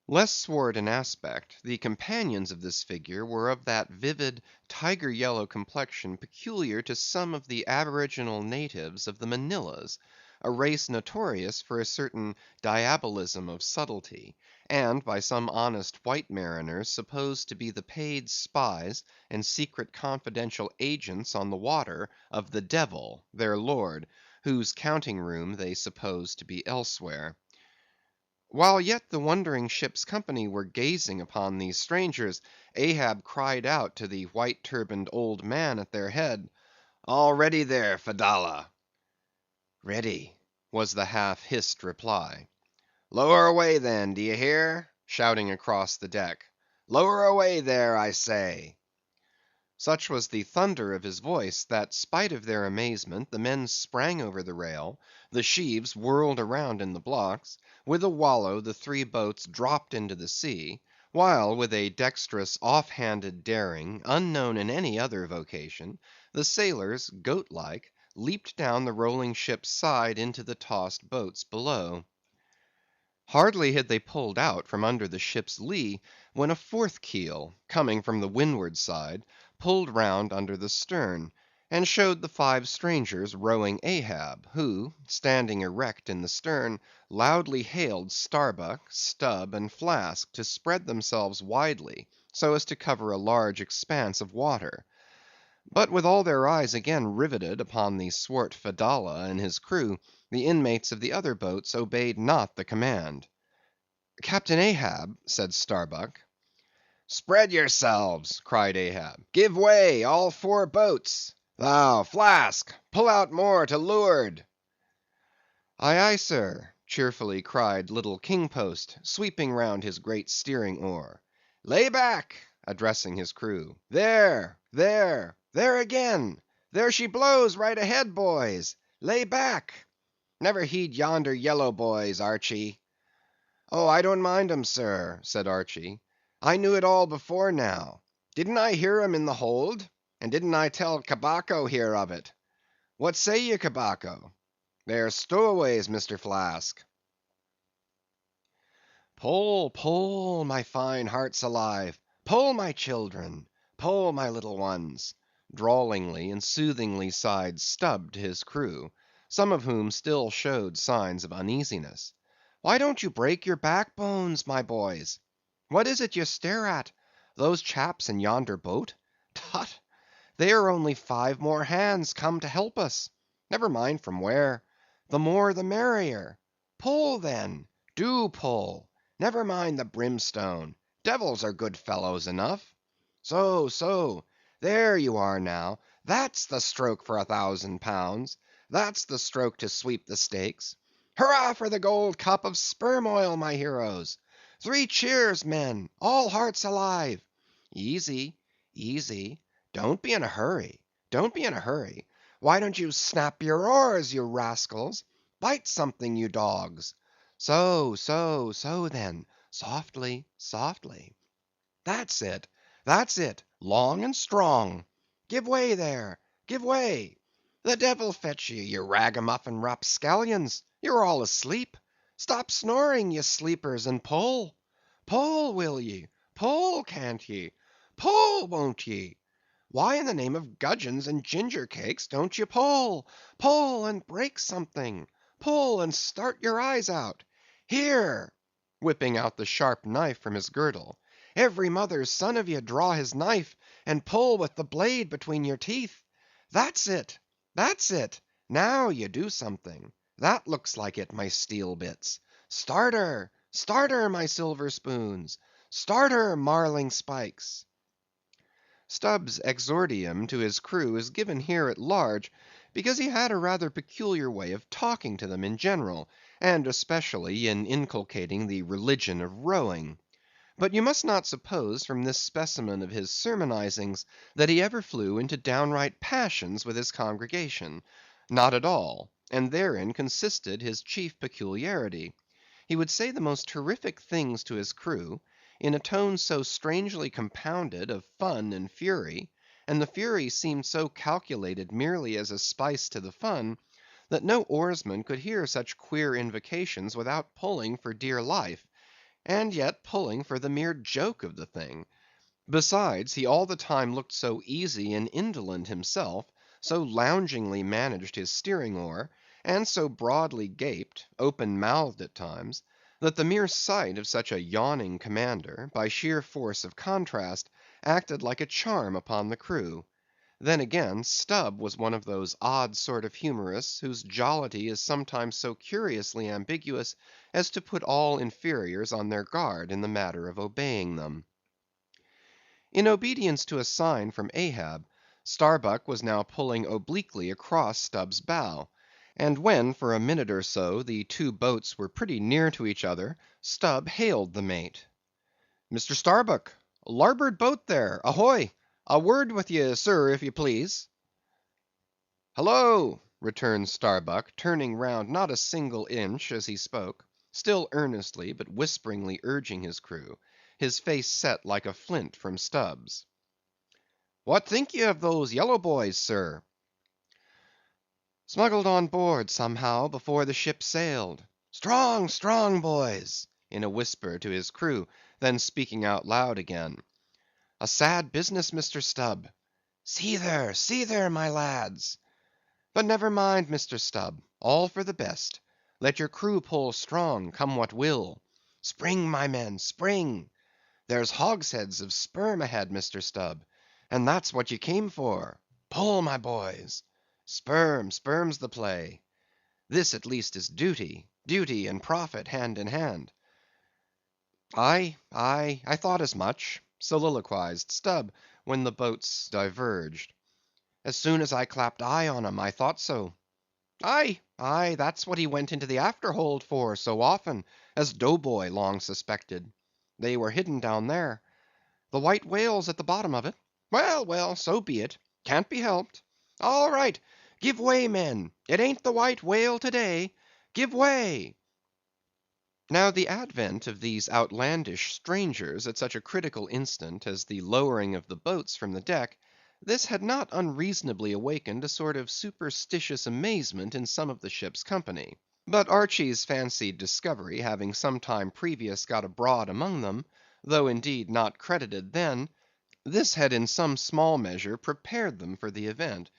Less swart in aspect, the companions of this figure were of that vivid, tiger yellow complexion peculiar to some of the aboriginal natives of the Manillas, a race notorious for a certain diabolism of subtlety, and by some honest white mariners supposed to be the paid spies and secret confidential agents on the water of the devil, their lord, whose counting room they supposed to be elsewhere. While yet the wondering ship's company were gazing upon these strangers, Ahab cried out to the white turbaned old man at their head, "All ready there, Fedallah?" "Ready," was the half-hissed reply. "Lower away then, d'ye hear?" shouting across the deck. "Lower away there, I say." Such was the thunder of his voice, that spite of their amazement, the men sprang over the rail, the sheaves whirled around in the blocks, with a wallow the three boats dropped into the sea, while with a dexterous off-handed daring, unknown in any other vocation, the sailors, goat-like, leaped down the rolling ship's side into the tossed boats below. Hardly had they pulled out from under the ship's lee, when a fourth keel, coming from the windward side, pulled round under the stern, and showed the 5 strangers rowing Ahab, who, standing erect in the stern, loudly hailed Starbuck, Stubb, and Flask to spread themselves widely, so as to cover a large expanse of water. But with all their eyes again riveted upon the swart Fedallah and his crew, the inmates of the other boats obeyed not the command. "Captain Ahab," said Starbuck. "Spread yourselves," cried Ahab. "Give way, all 4 boats. Thou, Flask, pull out more to leeward." "Aye, aye, sir," cheerfully cried little King Post, sweeping round his great steering oar. "Lay back," addressing his crew. "There, there, there again! There she blows right ahead, boys! Lay back! Never heed yonder yellow boys, Archy." "Oh, I don't mind 'em, sir," said Archy. "I knew it all before now. Didn't I hear 'em in the hold? And didn't I tell Cabaco here of it? What say ye, Cabaco? They're stowaways, Mr. Flask. Pull, pull, my fine hearts alive! Pull, my children! Pull, my little ones! Drawlingly and soothingly sighed Stubb to his crew, some of whom still showed signs of uneasiness. Why don't you break your backbones, my boys? What is it you stare at? Those chaps in yonder boat? Tut! They are only 5 more hands come to help us. Never mind from where. The more the merrier. Pull then, do pull. Never mind the brimstone. Devils are good fellows enough. So, so. There you are now. That's the stroke for £1,000. That's the stroke to sweep the stakes. Hurrah for the gold cup of sperm oil, my heroes! 3 cheers, men! All hearts alive! Easy, easy. Don't be in a hurry. Don't be in a hurry. Why don't you snap your oars, you rascals? Bite something, you dogs. So, so, so then. Softly, softly. That's it. That's it. Long and strong. Give way there. Give way. The devil fetch ye, you ragamuffin rapscallions. You're all asleep. Stop snoring, ye sleepers, and pull. Pull, will ye? Pull, can't ye? Pull, won't ye? Why in the name of gudgeons and ginger cakes don't you pull? Pull and break something. Pull and start your eyes out. Here! Whipping out the sharp knife from his girdle. Every mother's son of ye draw his knife, and pull with the blade between your teeth. That's it. That's it. Now you do something. That looks like it, my steel bits. Start her! Start her, my silver spoons! Start her, marling spikes! Stubb's exordium to his crew is given here at large, because he had a rather peculiar way of talking to them in general, and especially in inculcating the religion of rowing. But you must not suppose from this specimen of his sermonizings that he ever flew into downright passions with his congregation. Not at all, and therein consisted his chief peculiarity. He would say the most terrific things to his crew, in a tone so strangely compounded of fun and fury, and the fury seemed so calculated merely as a spice to the fun, that no oarsman could hear such queer invocations without pulling for dear life, and yet pulling for the mere joke of the thing. Besides, he all the time looked so easy and indolent himself, so loungingly managed his steering oar, and so broadly gaped, open-mouthed at times, that the mere sight of such a yawning commander, by sheer force of contrast, acted like a charm upon the crew. Then again, Stubb was one of those odd sort of humorists whose jollity is sometimes so curiously ambiguous as to put all inferiors on their guard in the matter of obeying them. In obedience to a sign from Ahab, Starbuck was now pulling obliquely across Stubb's bow, and when for a minute or so the 2 boats were pretty near to each other, Stubb hailed the mate. "Mr. Starbuck, larboard boat there, ahoy! A word with ye, sir, if you please." "Hallo!" returned Starbuck, turning round not a single inch as he spoke, still earnestly but whisperingly urging his crew, his face set like a flint from Stubb's. "What think ye of those yellow boys, sir?" "Smuggled on board, somehow, before the ship sailed. Strong, strong, boys!" in a whisper to his crew, then speaking out loud again. "A sad business, Mr. Stubb. See there, my lads! But never mind, Mr. Stubb, all for the best. Let your crew pull strong, come what will. Spring, my men, spring! There's hogsheads of sperm ahead, Mr. Stubb, and that's what ye came for. Pull, my boys! Sperm's the play. This at least is duty, duty and profit hand in hand." "Aye, aye, I thought as much," soliloquized Stubb, when the boats diverged. "As soon as I clapped eye on 'em, I thought so. Aye, aye, that's what he went into the afterhold for so often, as Dough Boy long suspected. They were hidden down there. The white whale's at the bottom of it. Well, well, so be it. Can't be helped. All right, give way, men. It ain't the white whale to day. Give way!" Now the advent of these outlandish strangers at such a critical instant as the lowering of the boats from the deck, This had not unreasonably awakened a sort of superstitious amazement in some of the ship's company; but Archy's fancied discovery having some time previous got abroad among them, though indeed not credited then, this had in some small measure prepared them for the event.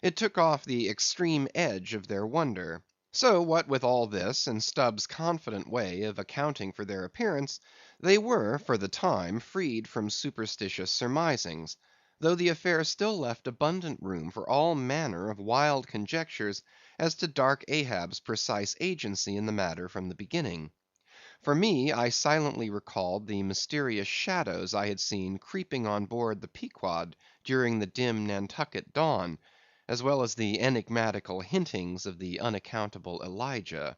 It took off the extreme edge of their wonder. So what with all this, and Stubb's confident way of accounting for their appearance, they were, for the time, freed from superstitious surmisings; though the affair still left abundant room for all manner of wild conjectures as to dark Ahab's precise agency in the matter from the beginning. For me, I silently recalled the mysterious shadows I had seen creeping on board the Pequod during the dim Nantucket dawn, as well as the enigmatical hintings of the unaccountable Elijah.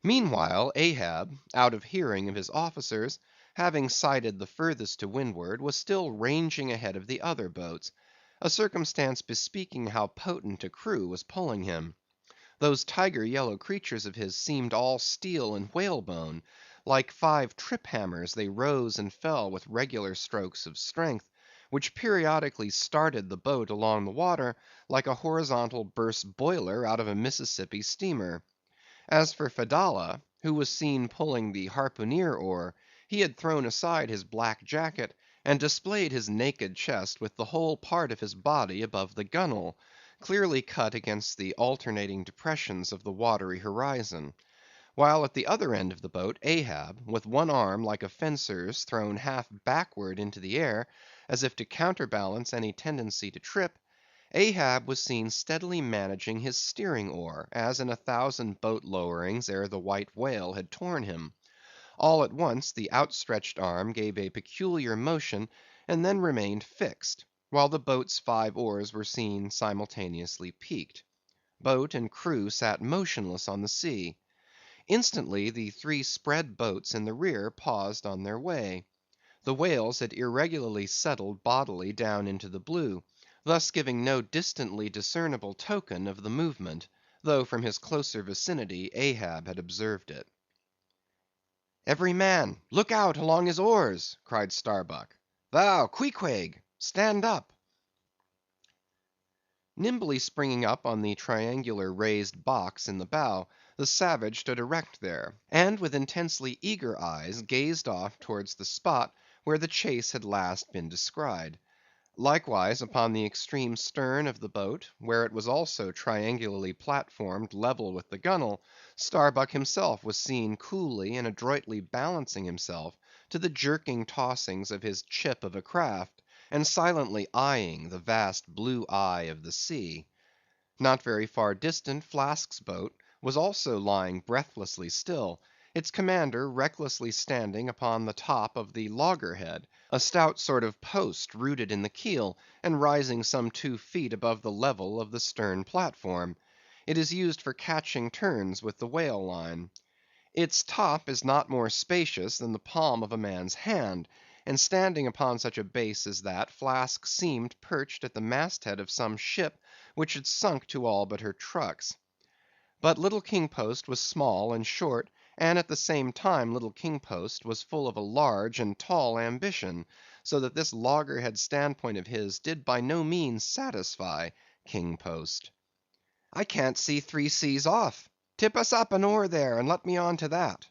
Meanwhile, Ahab, out of hearing of his officers, having sighted the furthest to windward, was still ranging ahead of the other boats, a circumstance bespeaking how potent a crew was pulling him. Those tiger yellow creatures of his seemed all steel and whalebone; like 5 trip hammers they rose and fell with regular strokes of strength, which periodically started the boat along the water like a horizontal burst boiler out of a Mississippi steamer. As for Fedallah, who was seen pulling the harpooneer oar, he had thrown aside his black jacket, and displayed his naked chest with the whole part of his body above the gunwale, clearly cut against the alternating depressions of the watery horizon; while at the other end of the boat, Ahab, with one arm like a fencer's thrown half backward into the air, as if to counterbalance any tendency to trip, Ahab was seen steadily managing his steering oar, as in 1,000 boat lowerings ere the white whale had torn him. All at once the outstretched arm gave a peculiar motion, and then remained fixed, while the boat's 5 oars were seen simultaneously peaked. Boat and crew sat motionless on the sea. Instantly the 3 spread boats in the rear paused on their way. The whales had irregularly settled bodily down into the blue, thus giving no distantly discernible token of the movement, though from his closer vicinity Ahab had observed it. "Every man, look out along his oars!" cried Starbuck. "Thou, Queequeg, stand up!" Nimbly springing up on the triangular raised box in the bow, the savage stood erect there, and with intensely eager eyes gazed off towards the spot where the chase had last been descried. Likewise upon the extreme stern of the boat, where it was also triangularly platformed level with the gunwale, Starbuck himself was seen coolly and adroitly balancing himself to the jerking tossings of his chip of a craft, and silently eyeing the vast blue eye of the sea. Not very far distant, Flask's boat was also lying breathlessly still, its commander recklessly standing upon the top of the loggerhead, a stout sort of post rooted in the keel, and rising some 2 feet above the level of the stern platform. It is used for catching turns with the whale line. Its top is not more spacious than the palm of a man's hand, and standing upon such a base as that, Flask seemed perched at the masthead of some ship which had sunk to all but her trucks. But little King Post was small and short, and at the same time little King Post was full of a large and tall ambition, so that this loggerhead standpoint of his did by no means satisfy King Post. "I can't see 3 seas off. Tip us up an oar there, and let me on to that."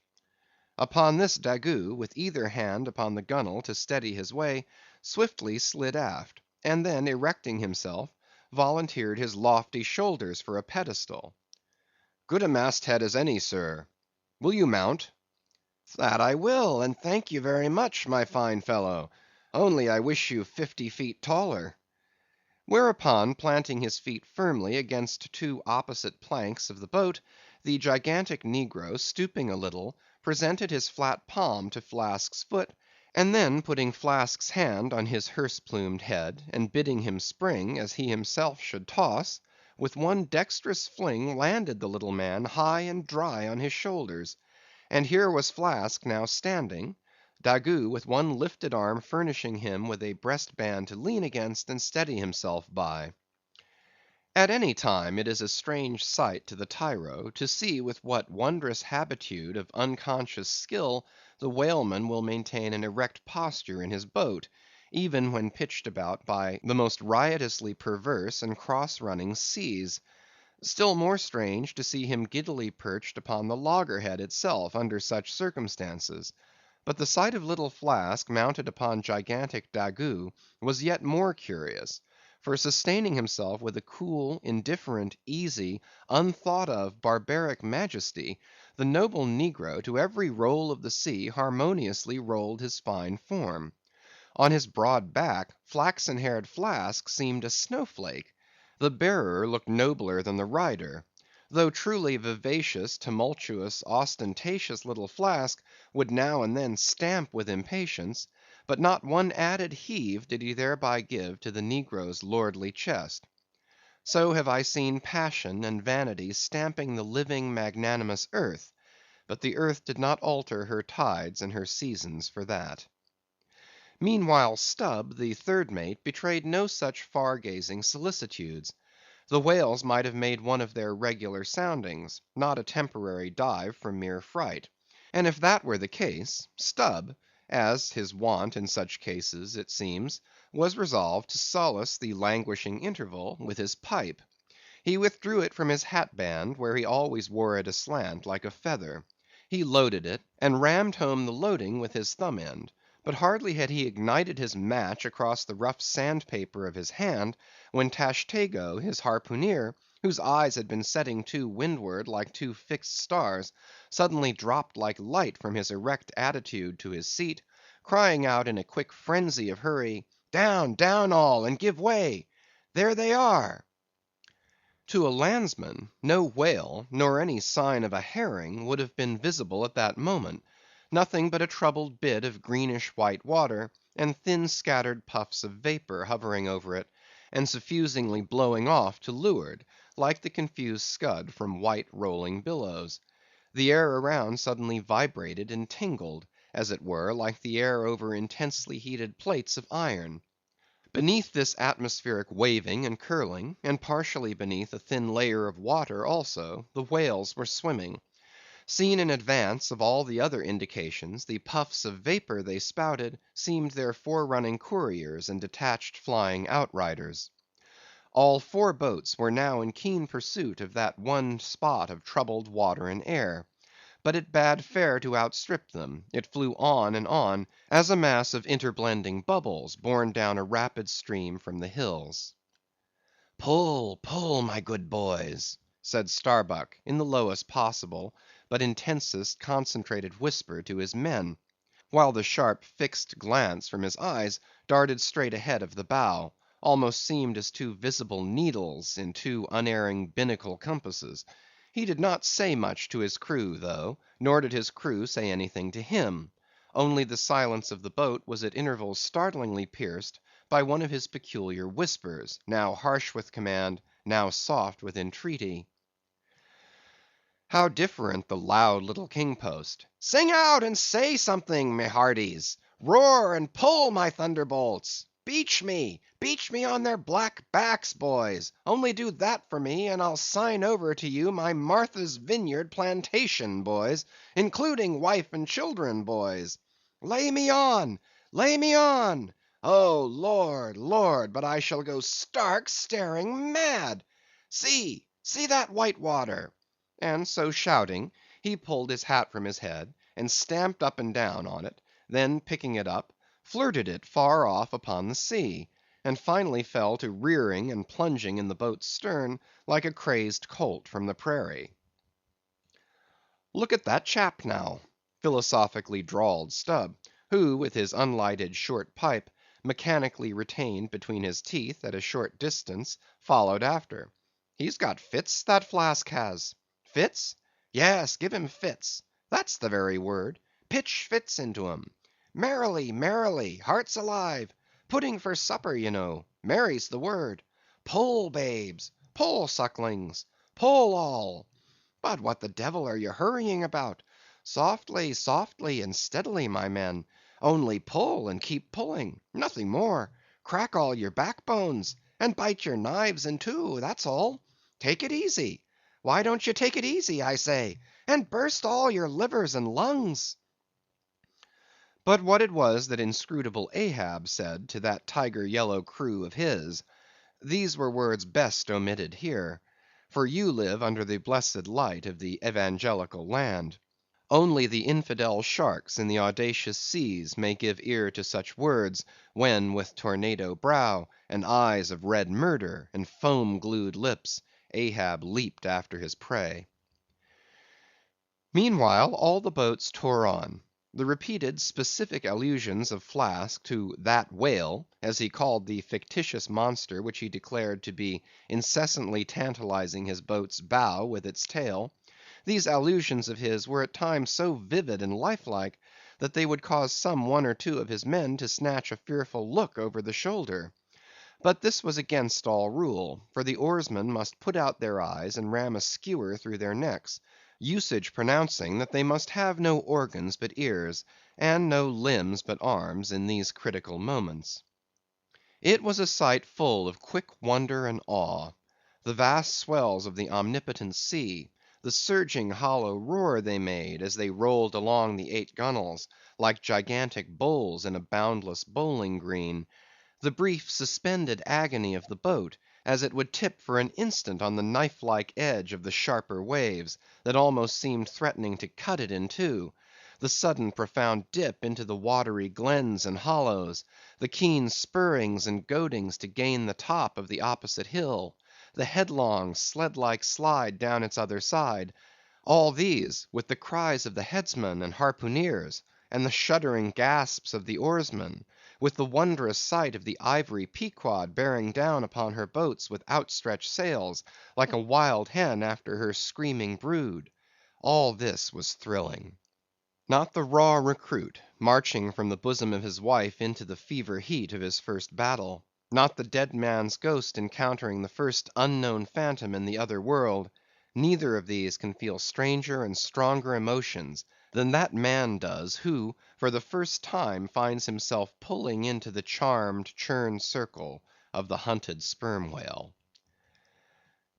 Upon this Daggoo, with either hand upon the gunwale to steady his way, swiftly slid aft, and then erecting himself, volunteered his lofty shoulders for a pedestal. "Good a masthead as any, sir. Will you mount?" "That I will, and thank you very much, my fine fellow; only I wish you 50 feet taller." Whereupon, planting his feet firmly against 2 opposite planks of the boat, the gigantic negro, stooping a little, presented his flat palm to Flask's foot, and then putting Flask's hand on his hearse plumed head, and bidding him spring, as he himself should toss, with one dexterous fling landed the little man high and dry on his shoulders; and here was Flask now standing, Daggoo with one lifted arm furnishing him with a breast band to lean against and steady himself by. At any time it is a strange sight to the tyro to see with what wondrous habitude of unconscious skill the whaleman will maintain an erect posture in his boat, even when pitched about by the most riotously perverse and cross-running seas. Still more strange to see him giddily perched upon the loggerhead itself under such circumstances. But the sight of little Flask mounted upon gigantic Daggoo was yet more curious; for sustaining himself with a cool, indifferent, easy, unthought of, barbaric majesty, the noble negro to every roll of the sea harmoniously rolled his fine form. On his broad back, flaxen‐haired Flask seemed a snowflake. The bearer looked nobler than the rider. Though truly vivacious, tumultuous, ostentatious little Flask would now and then stamp with impatience, but not one added heave did he thereby give to the negro's lordly chest. So have I seen passion and vanity stamping the living magnanimous earth, but the earth did not alter her tides and her seasons for that. Meanwhile Stubb, the third mate, betrayed no such far‐gazing solicitudes. The whales might have made one of their regular soundings, not a temporary dive from mere fright. And if that were the case, Stubb, as his wont in such cases it seems, was resolved to solace the languishing interval with his pipe. He withdrew it from his hat‐band, where he always wore it aslant like a feather. He loaded it, and rammed home the loading with his thumb end; but hardly had he ignited his match across the rough sandpaper of his hand, when Tashtego, his harpooneer, whose eyes had been setting to windward like two fixed stars, suddenly dropped like light from his erect attitude to his seat, crying out in a quick frenzy of hurry, "Down, down all, and give way! There they are!" To a landsman, no whale, nor any sign of a herring would have been visible at that moment; nothing but a troubled bit of greenish white water, and thin scattered puffs of vapor hovering over it, and suffusingly blowing off to leeward, like the confused scud from white rolling billows. The air around suddenly vibrated and tingled, as it were, like the air over intensely heated plates of iron. Beneath this atmospheric waving and curling, and partially beneath a thin layer of water also, the whales were swimming. Seen in advance of all the other indications, the puffs of vapor they spouted seemed their forerunning couriers and detached flying outriders. All four boats were now in keen pursuit of that one spot of troubled water and air. But it bade fair to outstrip them; it flew on and on, as a mass of interblending bubbles borne down a rapid stream from the hills. "Pull, pull, my good boys," said Starbuck in the lowest possible, but intensest concentrated whisper to his men, while the sharp fixed glance from his eyes darted straight ahead of the bow, almost seemed as two visible needles in two unerring binnacle compasses. He did not say much to his crew, though, nor did his crew say anything to him; only the silence of the boat was at intervals startlingly pierced by one of his peculiar whispers, now harsh with command, now soft with entreaty. How different the loud little king post! "Sing out and say something, me hearties! Roar and pull, my thunderbolts! Beach me on their black backs, boys! Only do that for me, and I'll sign over to you my Martha's Vineyard plantation, boys, including wife and children, boys! Lay me on! Lay me on! Oh, Lord, Lord, but I shall go stark, staring mad! See, see that white water!" And so shouting, he pulled his hat from his head, and stamped up and down on it; then picking it up, flirted it far off upon the sea, and finally fell to rearing and plunging in the boat's stern like a crazed colt from the prairie. "Look at that chap now," philosophically drawled Stubb, who, with his unlighted short pipe, mechanically retained between his teeth at a short distance, followed after. "He's got fits, that Flask has. Fits? Yes, give him fits; that's the very word. Pitch fits into 'em. Merrily, merrily, hearts alive; pudding for supper, you know; merry's the word. Pull, babes; pull, sucklings; pull all. But what the devil are you hurrying about? Softly, softly, and steadily, my men; only pull and keep pulling, nothing more; crack all your backbones, and bite your knives in two, that's all. Take it easy. Why don't you take it easy, I say, and burst all your livers and lungs?" But what it was that inscrutable Ahab said to that tiger-yellow crew of his, these were words best omitted here, for you live under the blessed light of the evangelical land. Only the infidel sharks in the audacious seas may give ear to such words, when with tornado brow, and eyes of red murder, and foam-glued lips, Ahab leaped after his prey. Meanwhile all the boats tore on. The repeated specific allusions of Flask to "that whale," as he called the fictitious monster which he declared to be incessantly tantalizing his boat's bow with its tail; these allusions of his were at times so vivid and lifelike, that they would cause some one or two of his men to snatch a fearful look over the shoulder. But this was against all rule, for the oarsmen must put out their eyes and ram a skewer through their necks, usage pronouncing that they must have no organs but ears, and no limbs but arms in these critical moments. It was a sight full of quick wonder and awe. The vast swells of the omnipotent sea, the surging hollow roar they made as they rolled along the 8 gunwales, like gigantic bowls in a boundless bowling green; the brief suspended agony of the boat, as it would tip for an instant on the knife‐like edge of the sharper waves, that almost seemed threatening to cut it in two; the sudden profound dip into the watery glens and hollows; the keen spurrings and goadings to gain the top of the opposite hill; the headlong, sled‐like slide down its other side; all these, with the cries of the headsmen and harpooneers, and the shuddering gasps of the oarsmen; with the wondrous sight of the ivory Pequod bearing down upon her boats with outstretched sails, like a wild hen after her screaming brood; all this was thrilling. Not the raw recruit, marching from the bosom of his wife into the fever heat of his first battle; not the dead man's ghost encountering the first unknown phantom in the other world; neither of these can feel stranger and stronger emotions than that man does, who for the first time finds himself pulling into the charmed, churned circle of the hunted sperm whale.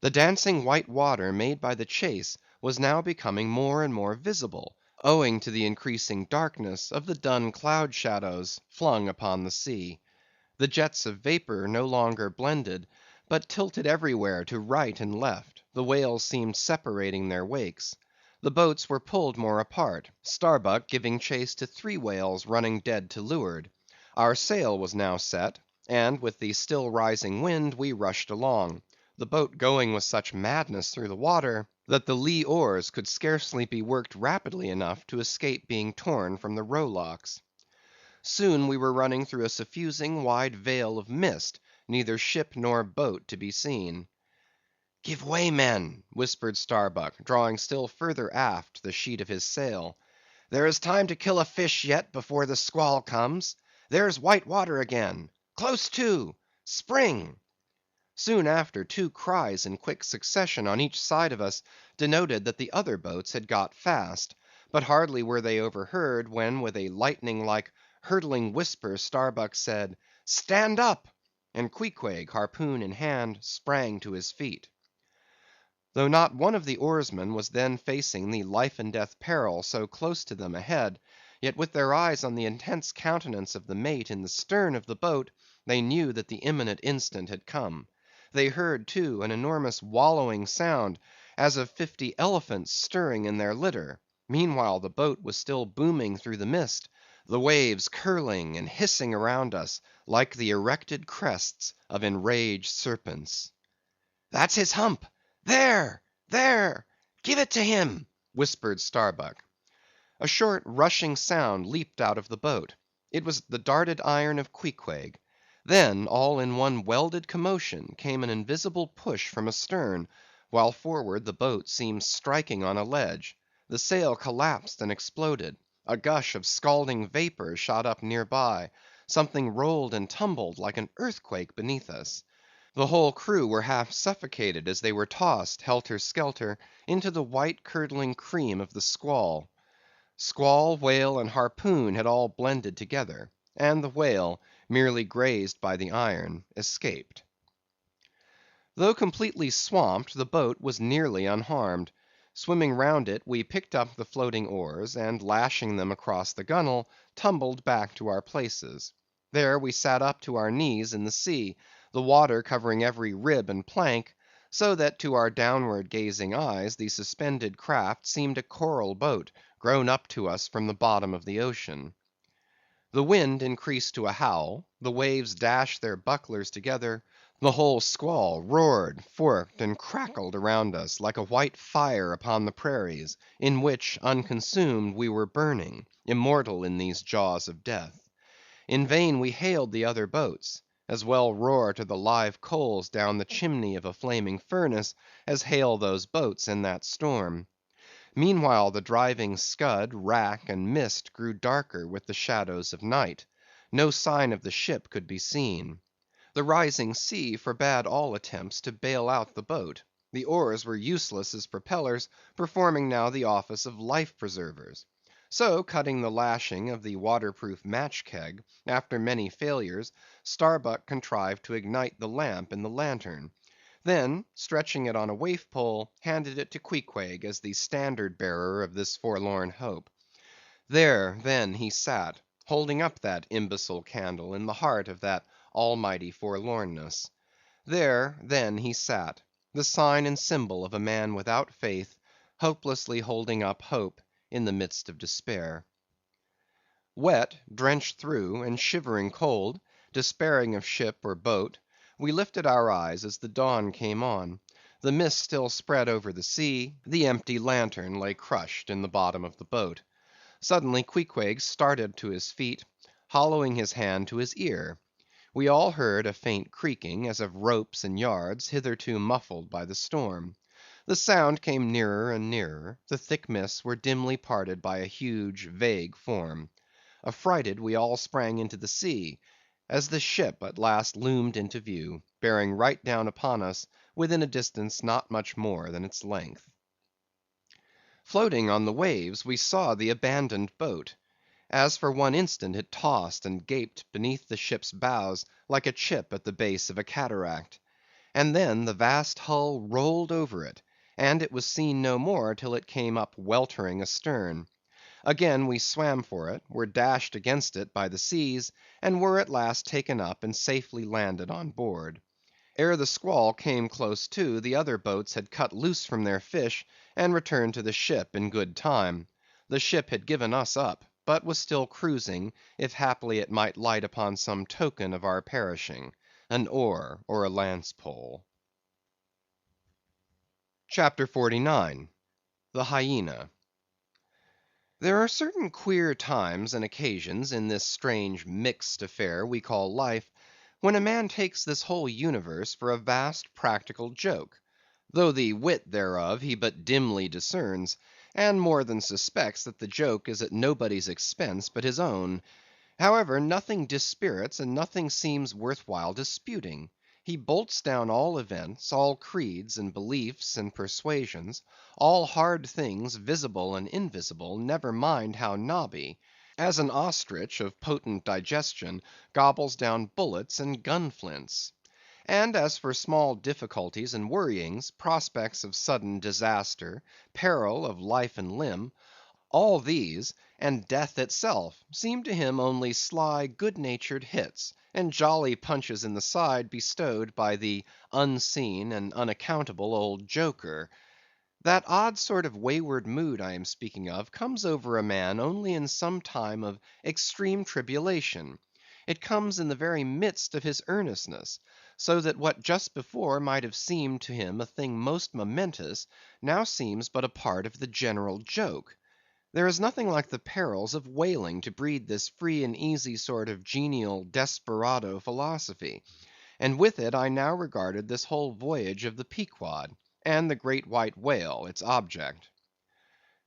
The dancing white water made by the chase was now becoming more and more visible, owing to the increasing darkness of the dun cloud shadows flung upon the sea. The jets of vapor no longer blended, but tilted everywhere to right and left; the whales seemed separating their wakes. The boats were pulled more apart, Starbuck giving chase to 3 whales running dead to leeward. Our sail was now set, and with the still rising wind we rushed along; the boat going with such madness through the water, that the lee oars could scarcely be worked rapidly enough to escape being torn from the rowlocks. Soon we were running through a suffusing wide veil of mist, neither ship nor boat to be seen. "Give way, men," whispered Starbuck, drawing still further aft the sheet of his sail. "There is time to kill a fish yet before the squall comes. There's white water again. Close to! Spring!" Soon after, 2 cries in quick succession on each side of us denoted that the other boats had got fast; but hardly were they overheard, when with a lightning‐like, hurtling whisper Starbuck said, "Stand up!" and Queequeg, harpoon in hand, sprang to his feet. Though not one of the oarsmen was then facing the life and death peril so close to them ahead, yet with their eyes on the intense countenance of the mate in the stern of the boat, they knew that the imminent instant had come. They heard, too, an enormous wallowing sound, as of 50 elephants stirring in their litter; meanwhile the boat was still booming through the mist, the waves curling and hissing around us like the erected crests of enraged serpents. "That's his hump! There! there! Give it to him!" whispered Starbuck. A short rushing sound leaped out of the boat. It was the darted iron of Queequeg. Then, all in one welded commotion, came an invisible push from astern, while forward the boat seemed striking on a ledge; the sail collapsed and exploded; a gush of scalding vapor shot up near by; something rolled and tumbled like an earthquake beneath us. The whole crew were half suffocated as they were tossed, helter‐skelter, into the white curdling cream of the squall. Squall, whale, and harpoon had all blended together; and the whale, merely grazed by the iron, escaped. Though completely swamped, the boat was nearly unharmed. Swimming round it, we picked up the floating oars, and lashing them across the gunwale, tumbled back to our places. There we sat up to our knees in the sea, the water covering every rib and plank, so that to our downward gazing eyes the suspended craft seemed a coral boat grown up to us from the bottom of the ocean. The wind increased to a howl, the waves dashed their bucklers together, the whole squall roared, forked, and crackled around us like a white fire upon the prairies, in which, unconsumed, we were burning, immortal in these jaws of death. In vain we hailed the other boats; as well roar to the live coals down the chimney of a flaming furnace, as hail those boats in that storm. Meanwhile the driving scud, rack, and mist grew darker with the shadows of night. No sign of the ship could be seen. The rising sea forbade all attempts to bail out the boat. The oars were useless as propellers, performing now the office of life preservers. So cutting the lashing of the waterproof match keg, after many failures, Starbuck contrived to ignite the lamp in the lantern. Then, stretching it on a waif pole, handed it to Queequeg as the standard bearer of this forlorn hope. There, then, he sat, holding up that imbecile candle in the heart of that almighty forlornness. There, then, he sat, the sign and symbol of a man without faith, hopelessly holding up hope in the midst of despair. Wet, drenched through, and shivering cold, despairing of ship or boat, we lifted our eyes as the dawn came on. The mist still spread over the sea; the empty lantern lay crushed in the bottom of the boat. Suddenly Queequeg started to his feet, hollowing his hand to his ear. We all heard a faint creaking, as of ropes and yards, hitherto muffled by the storm. The sound came nearer and nearer; the thick mists were dimly parted by a huge, vague form. Affrighted, we all sprang into the sea, as the ship at last loomed into view, bearing right down upon us, within a distance not much more than its length. Floating on the waves, we saw the abandoned boat. As for one instant it tossed and gaped beneath the ship's bows, like a chip at the base of a cataract. And then the vast hull rolled over it, and it was seen no more till it came up weltering astern. Again we swam for it, were dashed against it by the seas, and were at last taken up and safely landed on board. Ere the squall came close to, the other boats had cut loose from their fish, and returned to the ship in good time. The ship had given us up, but was still cruising, if haply it might light upon some token of our perishing, an oar or a lance pole. CHAPTER 49. The Hyena. There are certain queer times and occasions in this strange mixed affair we call life, when a man takes this whole universe for a vast practical joke, though the wit thereof he but dimly discerns, and more than suspects that the joke is at nobody's expense but his own. However, nothing dispirits and nothing seems worth while disputing. He bolts down all events, all creeds and beliefs and persuasions, all hard things, visible and invisible, never mind how knobby; as an ostrich of potent digestion gobbles down bullets and gun flints. And as for small difficulties and worryings, prospects of sudden disaster, peril of life and limb, all these, and death itself, seem to him only sly, good‐natured hits, and jolly punches in the side bestowed by the unseen and unaccountable old joker. That odd sort of wayward mood I am speaking of comes over a man only in some time of extreme tribulation. It comes in the very midst of his earnestness, so that what just before might have seemed to him a thing most momentous, now seems but a part of the general joke. There is nothing like the perils of whaling to breed this free and easy sort of genial desperado philosophy; and with it I now regarded this whole voyage of the Pequod, and the great white whale its object.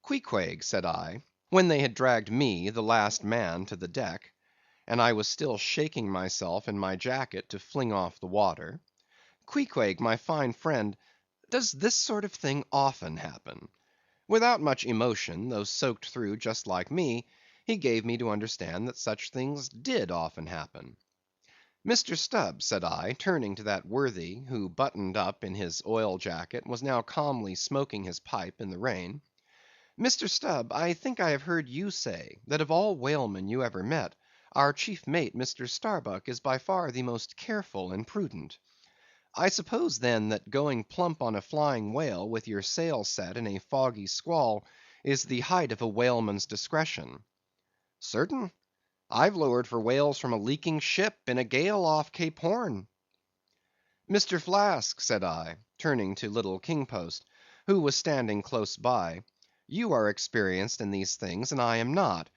"Queequeg," said I, when they had dragged me, the last man, to the deck, and I was still shaking myself in my jacket to fling off the water; "Queequeg, my fine friend, does this sort of thing often happen?" Without much emotion, though soaked through just like me, he gave me to understand that such things did often happen. Mr. Stubb, said I, turning to that worthy, who buttoned up in his oil jacket, was now calmly smoking his pipe in the rain. Mr. Stubb, I think I have heard you say, that of all whalemen you ever met, our chief mate, Mr. Starbuck, is by far the most careful and prudent. I suppose, then, that going plump on a flying whale with your sail set in a foggy squall is the height of a whaleman's discretion. Certain. I've lowered for whales from a leaking ship in a gale off Cape Horn. Mr. Flask, said I, turning to little King Post, who was standing close by, you are experienced in these things, and I am not.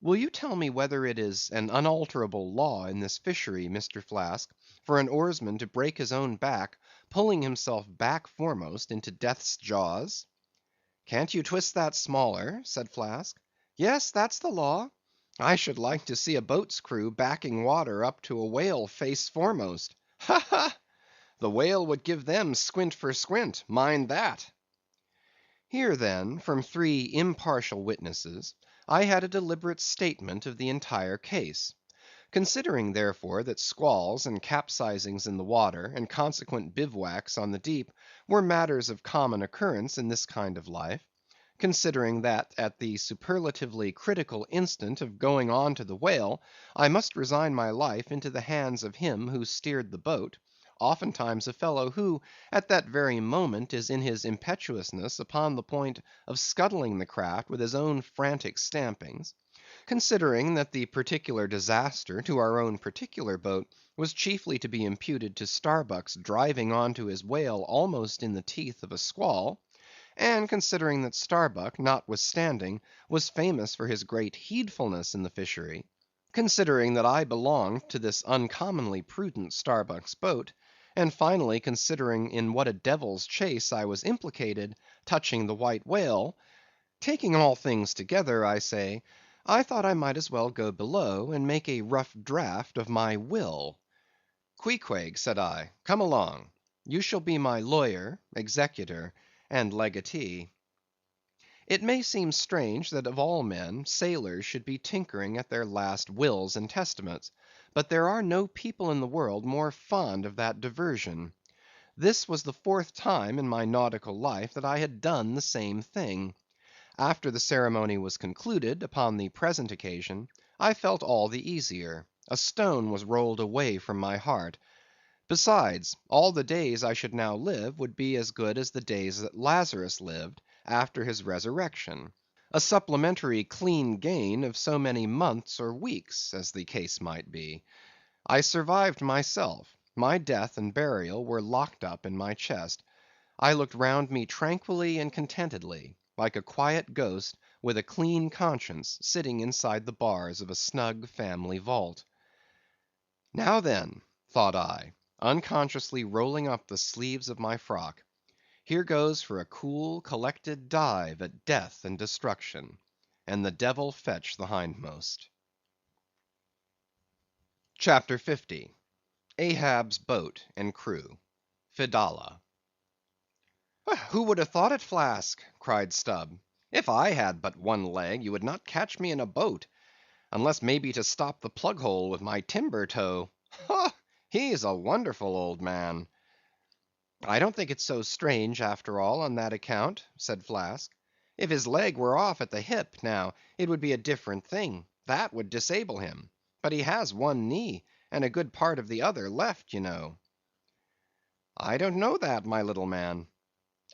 Will you tell me whether it is an unalterable law in this fishery, Mr. Flask, for an oarsman to break his own back, pulling himself back foremost into death's jaws? Can't you twist that smaller? Said Flask. Yes, that's the law. I should like to see a boat's crew backing water up to a whale face foremost. Ha, ha! The whale would give them squint for squint, mind that. Here, then, from three impartial witnesses, I had a deliberate statement of the entire case. Considering, therefore, that squalls and capsizings in the water, and consequent bivouacs on the deep, were matters of common occurrence in this kind of life; considering that at the superlatively critical instant of going on to the whale, I must resign my life into the hands of him who steered the boat, oftentimes a fellow who, at that very moment, is in his impetuousness upon the point of scuttling the craft with his own frantic stampings; considering that the particular disaster to our own particular boat was chiefly to be imputed to Starbuck's driving on to his whale almost in the teeth of a squall; and considering that Starbuck, notwithstanding, was famous for his great heedfulness in the fishery; considering that I belonged to this uncommonly prudent Starbuck's boat; and finally considering in what a devil's chase I was implicated, touching the white whale; taking all things together, I say, I thought I might as well go below and make a rough draft of my will. Queequeg, said I, come along. You shall be my lawyer, executor, and legatee. It may seem strange that of all men, sailors should be tinkering at their last wills and testaments; but there are no people in the world more fond of that diversion. This was the fourth time in my nautical life that I had done the same thing. After the ceremony was concluded, upon the present occasion, I felt all the easier; a stone was rolled away from my heart. Besides, all the days I should now live would be as good as the days that Lazarus lived after his resurrection; a supplementary clean gain of so many months or weeks, as the case might be. I survived myself; my death and burial were locked up in my chest. I looked round me tranquilly and contentedly, like a quiet ghost with a clean conscience, sitting inside the bars of a snug family vault. Now then, thought I, unconsciously rolling up the sleeves of my frock, here goes for a cool, collected dive at death and destruction, and the devil fetch the hindmost. CHAPTER 50. Ahab's Boat and Crew. Fedallah. "Who would have thought it, Flask?" cried Stubb. "If I had but one leg, you would not catch me in a boat, unless maybe to stop the plug hole with my timber toe. Ha! He's a wonderful old man." "I don't think it so strange, after all, on that account," said Flask. "If his leg were off at the hip, now, it would be a different thing; that would disable him; but he has one knee, and a good part of the other left, you know." "I don't know that, my little man.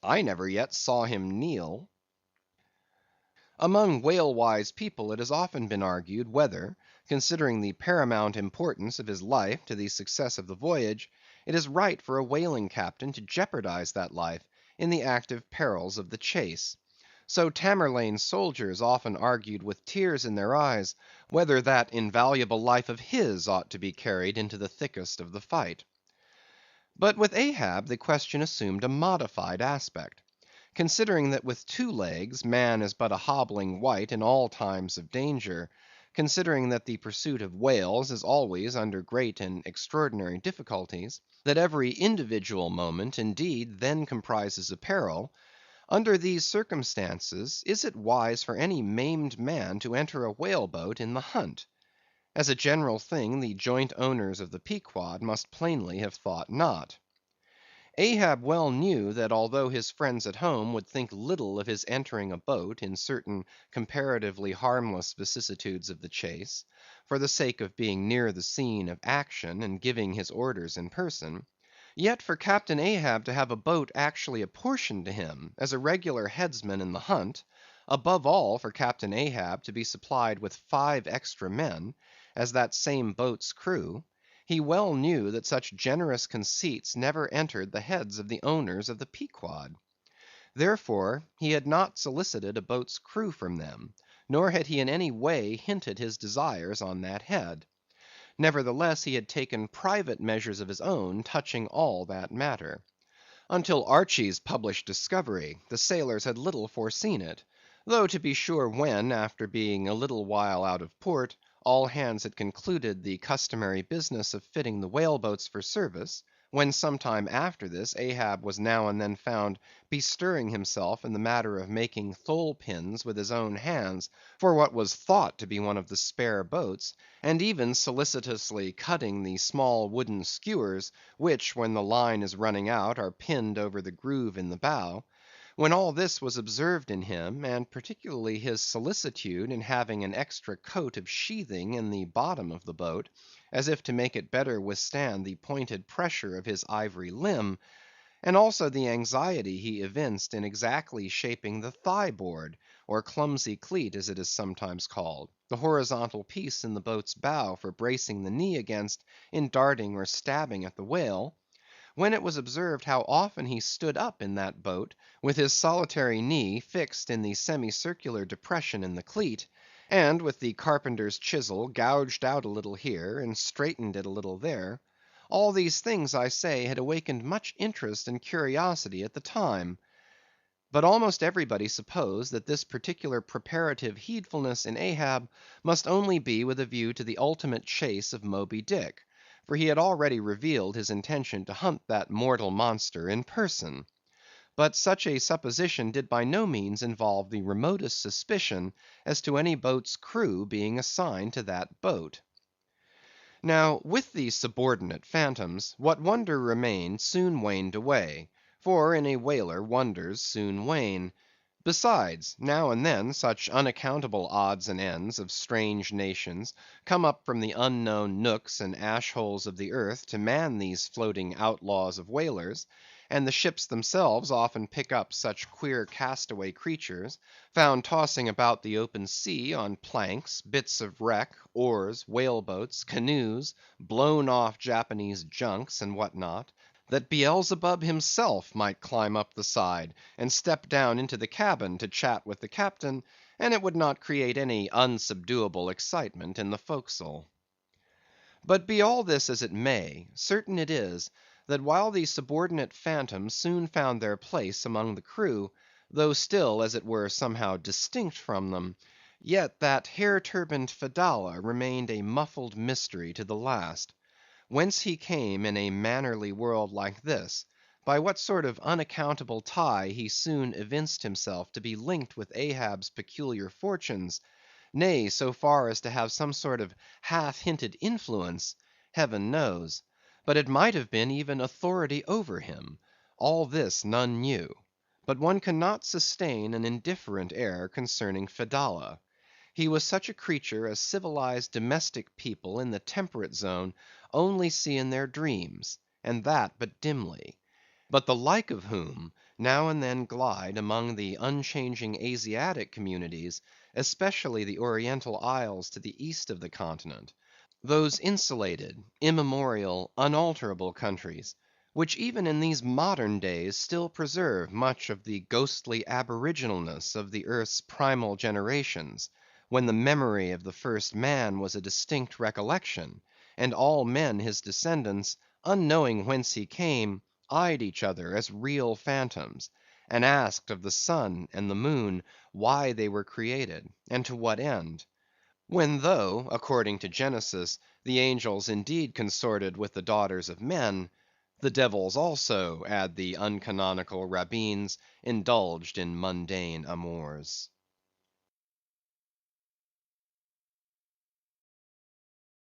I never yet saw him kneel." Among whale-wise people it has often been argued whether, considering the paramount importance of his life to the success of the voyage, it is right for a whaling captain to jeopardize that life in the active perils of the chase. So Tamerlane's soldiers often argued with tears in their eyes, whether that invaluable life of his ought to be carried into the thickest of the fight. But with Ahab the question assumed a modified aspect. Considering that with two legs man is but a hobbling wight in all times of danger; considering that the pursuit of whales is always under great and extraordinary difficulties; that every individual moment, indeed, then comprises a peril; under these circumstances, is it wise for any maimed man to enter a whale boat in the hunt? As a general thing, the joint owners of the Pequod must plainly have thought not. Ahab well knew that although his friends at home would think little of his entering a boat in certain comparatively harmless vicissitudes of the chase, for the sake of being near the scene of action and giving his orders in person, yet for Captain Ahab to have a boat actually apportioned to him as a regular headsman in the hunt, above all for Captain Ahab to be supplied with 5 extra men, as that same boat's crew, he well knew that such generous conceits never entered the heads of the owners of the Pequod. Therefore, he had not solicited a boat's crew from them, nor had he in any way hinted his desires on that head. Nevertheless, he had taken private measures of his own touching all that matter. Until Archy's published discovery, the sailors had little foreseen it; though to be sure when, after being a little while out of port, all hands had concluded the customary business of fitting the whale boats for service; when some time after this Ahab was now and then found bestirring himself in the matter of making thole pins with his own hands for what was thought to be one of the spare boats, and even solicitously cutting the small wooden skewers, which, when the line is running out, are pinned over the groove in the bow; when all this was observed in him, and particularly his solicitude in having an extra coat of sheathing in the bottom of the boat, as if to make it better withstand the pointed pressure of his ivory limb, and also the anxiety he evinced in exactly shaping the thigh board, or clumsy cleat as it is sometimes called, the horizontal piece in the boat's bow for bracing the knee against in darting or stabbing at the whale; when it was observed how often he stood up in that boat with his solitary knee fixed in the semicircular depression in the cleat, and with the carpenter's chisel gouged out a little here, and straightened it a little there; all these things, I say, had awakened much interest and curiosity at the time. But almost everybody supposed that this particular preparative heedfulness in Ahab must only be with a view to the ultimate chase of Moby Dick, for he had already revealed his intention to hunt that mortal monster in person. But such a supposition did by no means involve the remotest suspicion as to any boat's crew being assigned to that boat. Now, with these subordinate phantoms, what wonder remained soon waned away; for in a whaler wonders soon wane. Besides, now and then such unaccountable odds and ends of strange nations come up from the unknown nooks and ash holes of the earth to man these floating outlaws of whalers; and the ships themselves often pick up such queer castaway creatures, found tossing about the open sea on planks, bits of wreck, oars, whale boats, canoes, blown off Japanese junks, and what not, that Beelzebub himself might climb up the side and step down into the cabin to chat with the captain, and it would not create any unsubduable excitement in the forecastle. But be all this as it may, certain it is, that while these subordinate phantoms soon found their place among the crew, though still, as it were, somehow distinct from them, yet that hair–turbaned Fedallah remained a muffled mystery to the last. Whence he came in a mannerly world like this, by what sort of unaccountable tie he soon evinced himself to be linked with Ahab's peculiar fortunes, nay, so far as to have some sort of half–hinted influence, Heaven knows; but it might have been even authority over him; all this none knew. But one cannot sustain an indifferent air concerning Fedallah. He was such a creature as civilized domestic people in the temperate zone only see in their dreams, and that but dimly; but the like of whom now and then glide among the unchanging Asiatic communities, especially the Oriental isles to the east of the continent; those insulated, immemorial, unalterable countries, which even in these modern days still preserve much of the ghostly aboriginalness of the earth's primal generations, when the memory of the first man was a distinct recollection, and all men his descendants, unknowing whence he came, eyed each other as real phantoms, and asked of the sun and the moon why they were created, and to what end; when though, according to Genesis, the angels indeed consorted with the daughters of men, the devils also, add the uncanonical rabbins, indulged in mundane amours.